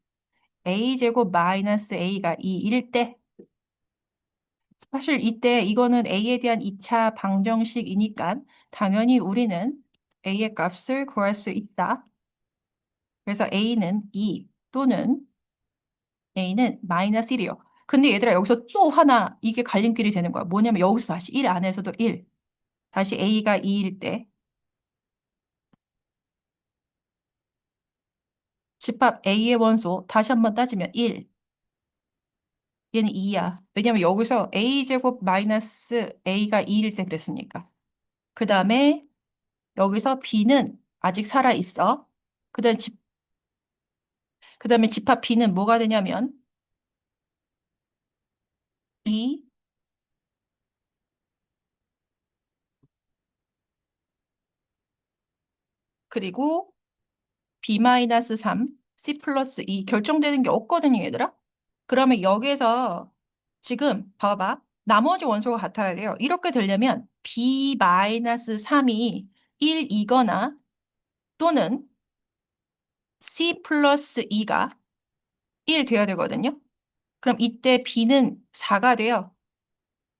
Speaker 1: A제곱 마이너스 A가 2일 때 사실 이때 이거는 A에 대한 2차 방정식이니까 당연히 우리는 A의 값을 구할 수 있다. 그래서 A는 2 또는 A는 마이너스 1이요. 근데 얘들아 여기서 또 하나 이게 갈림길이 되는 거야. 뭐냐면 여기서 다시 1 안에서도 1. 다시 A가 2일 때 집합 A의 원소 다시 한번 따지면 1. 얘는 2야. 왜냐면 여기서 A제곱 마이너스 A가 2일 때 그랬으니까. 그 다음에 여기서 B는 아직 살아있어. 그 다음에 그다음에 집합 B는 뭐가 되냐면 2 그리고 B-3 C 플러스 2 결정되는 게 없거든요, 얘들아. 그러면 여기에서 지금 봐봐. 나머지 원소가 같아야 돼요. 이렇게 되려면 B-3이 1이거나 또는 C 플러스 2가 1 돼야 되거든요. 그럼 이때 B는 4가 돼요.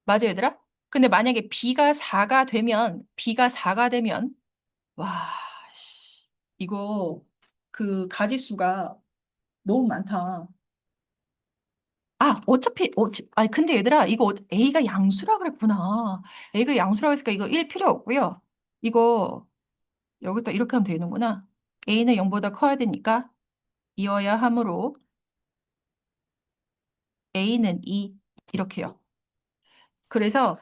Speaker 1: 맞아요, 얘들아? 근데 만약에 B가 4가 되면 와, 씨. 이거 그 가짓수가 너무 많다. 아, 아니 근데 얘들아 이거 A가 양수라 그랬구나. A가 양수라고 했으니까 이거 1 필요 없고요. 이거 여기다 이렇게 하면 되는구나. A는 0보다 커야 되니까 이어야 하므로 A는 2 이렇게요. 그래서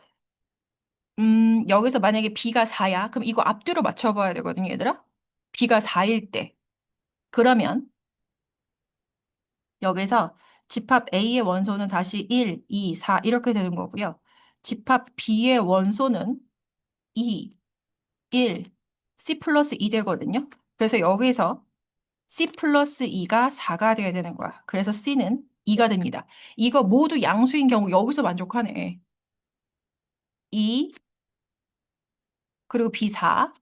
Speaker 1: 여기서 만약에 B가 4야. 그럼 이거 앞뒤로 맞춰봐야 되거든요, 얘들아. B가 4일 때. 그러면 여기서 집합 A의 원소는 다시 1, 2, 4 이렇게 되는 거고요. 집합 B의 원소는 2, 1, C 플러스 2 되거든요. 그래서 여기서 C 플러스 2가 4가 돼야 되는 거야. 그래서 C는 2가 됩니다. 이거 모두 양수인 경우 여기서 만족하네. 2, 그리고 B4,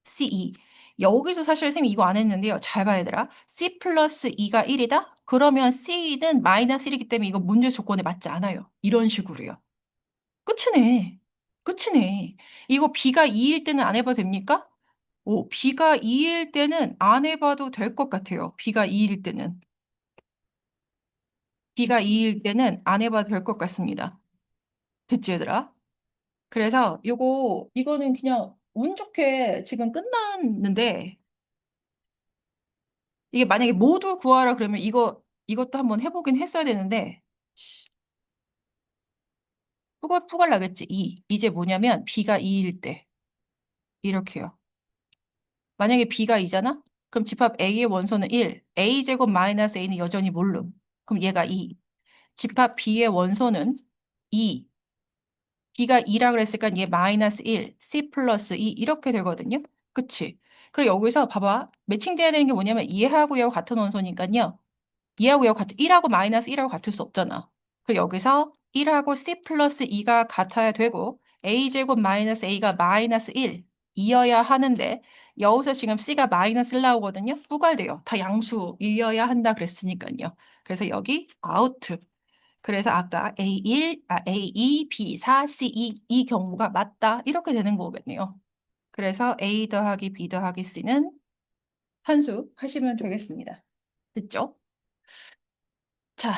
Speaker 1: C2. 여기서 사실 선생님이 이거 안 했는데요. 잘 봐야 되라. C 플러스 2가 1이다? 그러면 C는 마이너스 1이기 때문에 이거 문제 조건에 맞지 않아요. 이런 식으로요. 끝이네. 끝이네. 이거 B가 2일 때는 안 해봐도 됩니까? 오, B가 2일 때는 안 해봐도 될 것 같아요. B가 2일 때는. B가 2일 때는 안 해봐도 될 것 같습니다. 됐지, 얘들아? 그래서 이거는 그냥 운 좋게 지금 끝났는데 이게 만약에 모두 구하라 그러면 이것도 한번 해보긴 했어야 되는데 뿌글뿌글 나겠지. 이제 뭐냐면 B가 2일 때 이렇게요. 만약에 B가 2잖아? 그럼 집합 A의 원소는 1, A제곱 마이너스 A는 여전히 모름. 그럼 얘가 2. 집합 B의 원소는 2. B가 2라 그랬으니까 얘 마이너스 1, C 플러스 2 이렇게 되거든요. 그치? 그리고 여기서 봐봐. 매칭돼야 되는 게 뭐냐면 얘하고 얘하고 같은 원소니까요. 얘하고 얘하고 같은 1하고 마이너스 1하고 같을 수 없잖아. 그리고 여기서 1하고 C 플러스 2가 같아야 되고 A제곱 마이너스 A가 마이너스 1 이어야 하는데 여기서 지금 C가 마이너스 1 나오거든요. 부괄돼요. 다 양수이어야 한다 그랬으니까요. 그래서 여기 아우트. 그래서 아까 A1, A2, B4, C2 이 경우가 맞다. 이렇게 되는 거겠네요. 그래서 A 더하기 B 더하기 C는 한수 하시면 되겠습니다. 됐죠? 자,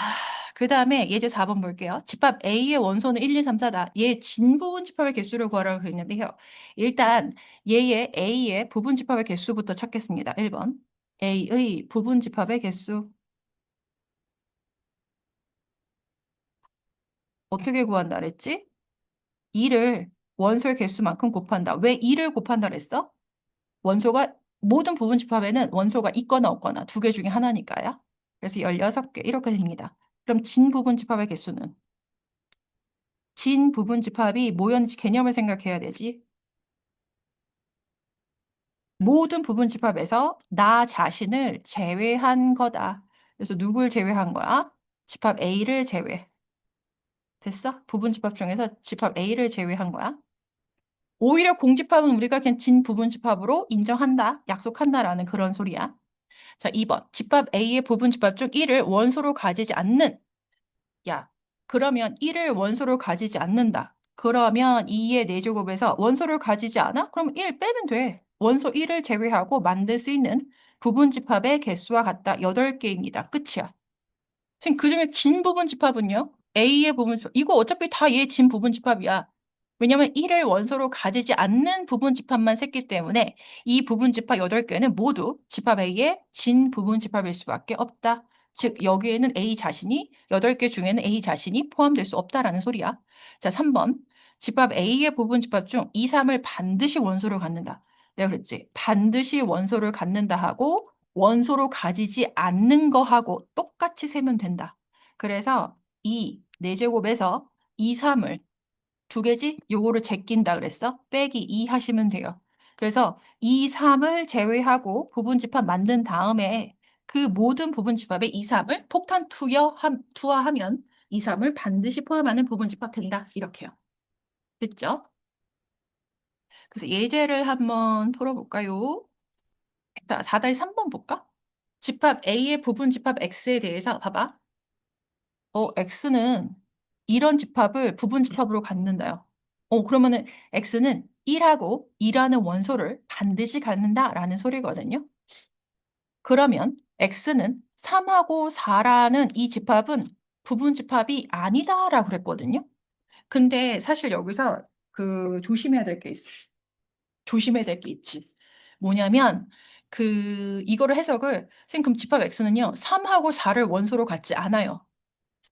Speaker 1: 그 다음에 예제 4번 볼게요. 집합 A의 원소는 1, 2, 3, 4다. 얘 진부분 집합의 개수를 구하라고 그랬는데요. 일단 얘의 A의 부분 집합의 개수부터 찾겠습니다. 1번. A의 부분 집합의 개수 어떻게 구한다 그랬지? 2를 원소의 개수만큼 곱한다. 왜 2를 곱한다 그랬어? 원소가 모든 부분 집합에는 원소가 있거나 없거나 두 개 중에 하나니까요. 그래서 16개 이렇게 됩니다. 그럼 진 부분 집합의 개수는? 진 부분 집합이 뭐였는지 개념을 생각해야 되지. 모든 부분 집합에서 나 자신을 제외한 거다. 그래서 누굴 제외한 거야? 집합 A를 제외. 됐어? 부분 집합 중에서 집합 A를 제외한 거야. 오히려 공집합은 우리가 그냥 진 부분 집합으로 인정한다, 약속한다라는 그런 소리야. 자, 2번. 집합 A의 부분 집합 중 1을 원소로 가지지 않는. 야, 그러면 1을 원소로 가지지 않는다. 그러면 2의 4제곱에서 원소를 가지지 않아? 그럼 1 빼면 돼. 원소 1을 제외하고 만들 수 있는 부분 집합의 개수와 같다. 8개입니다. 끝이야. 지금 그중에 진 부분 집합은요? A의 부분 집합. 이거 어차피 다 얘 진 부분 집합이야. 왜냐면 1을 원소로 가지지 않는 부분 집합만 셌기 때문에 이 부분 집합 8개는 모두 집합 A의 진 부분 집합일 수밖에 없다. 즉 여기에는 A 자신이 8개 중에는 A 자신이 포함될 수 없다라는 소리야. 자, 3번. 집합 A의 부분 집합 중 2, 3을 반드시 원소로 갖는다. 내가 그랬지. 반드시 원소를 갖는다 하고 원소로 가지지 않는 거하고 똑같이 세면 된다. 그래서 2, 4제곱에서 2, 3을 두 개지? 요거를 제낀다 그랬어? 빼기 2 하시면 돼요. 그래서 2, 3을 제외하고 부분집합 만든 다음에 그 모든 부분집합에 2, 3을 폭탄 투하하면 2, 3을 반드시 포함하는 부분집합 된다. 이렇게요. 됐죠? 그래서 예제를 한번 풀어볼까요? 자, 4-3번 볼까? 집합 A의 부분집합 X에 대해서 봐봐. X는 이런 집합을 부분집합으로 갖는다요. 그러면은 X는 1하고 2라는 원소를 반드시 갖는다라는 소리거든요. 그러면 X는 3하고 4라는 이 집합은 부분집합이 아니다라고 그랬거든요. 근데 사실 여기서 조심해야 될 게 있어. 조심해야 될 게 있지. 뭐냐면 이거를 해석을 선생님 그럼 집합 X는요 3하고 4를 원소로 갖지 않아요.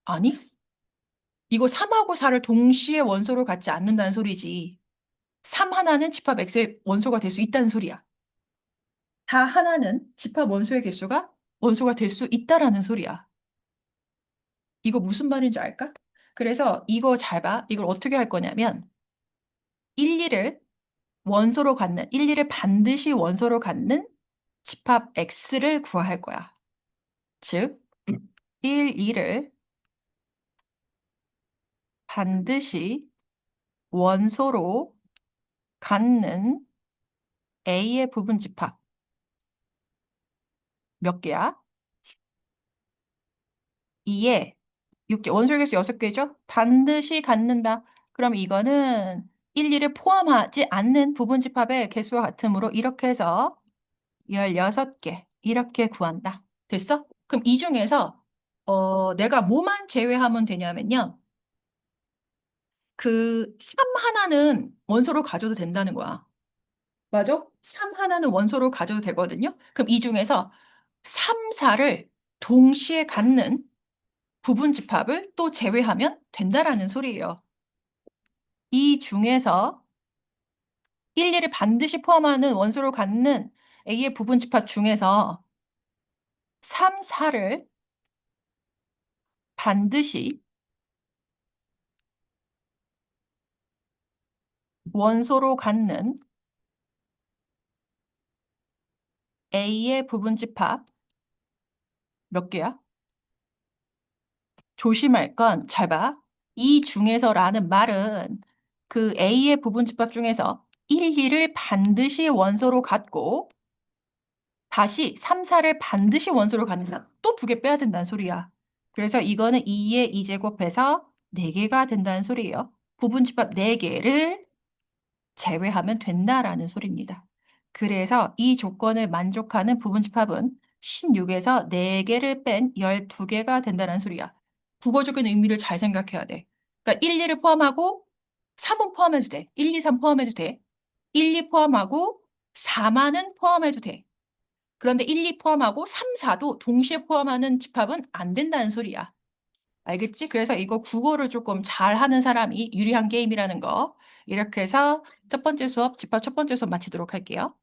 Speaker 1: 아니? 이거 3하고 4를 동시에 원소로 갖지 않는다는 소리지. 3 하나는 집합 X의 원소가 될 수 있다는 소리야. 4 하나는 집합 원소의 개수가 원소가 될 수 있다라는 소리야. 이거 무슨 말인지 알까? 그래서 이거 잘 봐. 이걸 어떻게 할 거냐면 1, 2를 원소로 갖는, 1, 2를 반드시 원소로 갖는 집합 X를 구할 거야. 즉 1, 2를 반드시 원소로 갖는 A의 부분 집합 몇 개야? 2에 6개, 원소의 개수 6개죠? 반드시 갖는다. 그럼 이거는 1, 2를 포함하지 않는 부분 집합의 개수와 같으므로 이렇게 해서 16개 이렇게 구한다. 됐어? 그럼 이 중에서 내가 뭐만 제외하면 되냐면요. 3 하나는 원소로 가져도 된다는 거야. 맞아? 3 하나는 원소로 가져도 되거든요. 그럼 이 중에서 3, 4를 동시에 갖는 부분 집합을 또 제외하면 된다라는 소리예요. 이 중에서 1, 2를 반드시 포함하는 원소를 갖는 A의 부분 집합 중에서 3, 4를 반드시 원소로 갖는 A의 부분집합 몇 개야? 조심할 건 잘 봐. 이 중에서라는 말은 그 A의 부분집합 중에서 1, 2를 반드시 원소로 갖고 다시 3, 4를 반드시 원소로 갖는다. 또 2개 빼야 된다는 소리야. 그래서 이거는 2의 2제곱해서 4개가 된다는 소리예요. 부분집합 4개를 제외하면 된다라는 소리입니다. 그래서 이 조건을 만족하는 부분집합은 16에서 4개를 뺀 12개가 된다는 소리야. 국어적인 의미를 잘 생각해야 돼. 그러니까 1, 2를 포함하고 3은 포함해도 돼. 1, 2, 3 포함해도 돼. 1, 2 포함하고 4만은 포함해도 돼. 그런데 1, 2 포함하고 3, 4도 동시에 포함하는 집합은 안 된다는 소리야. 알겠지? 그래서 이거 국어를 조금 잘하는 사람이 유리한 게임이라는 거. 이렇게 해서 첫 번째 수업, 집합 첫 번째 수업 마치도록 할게요.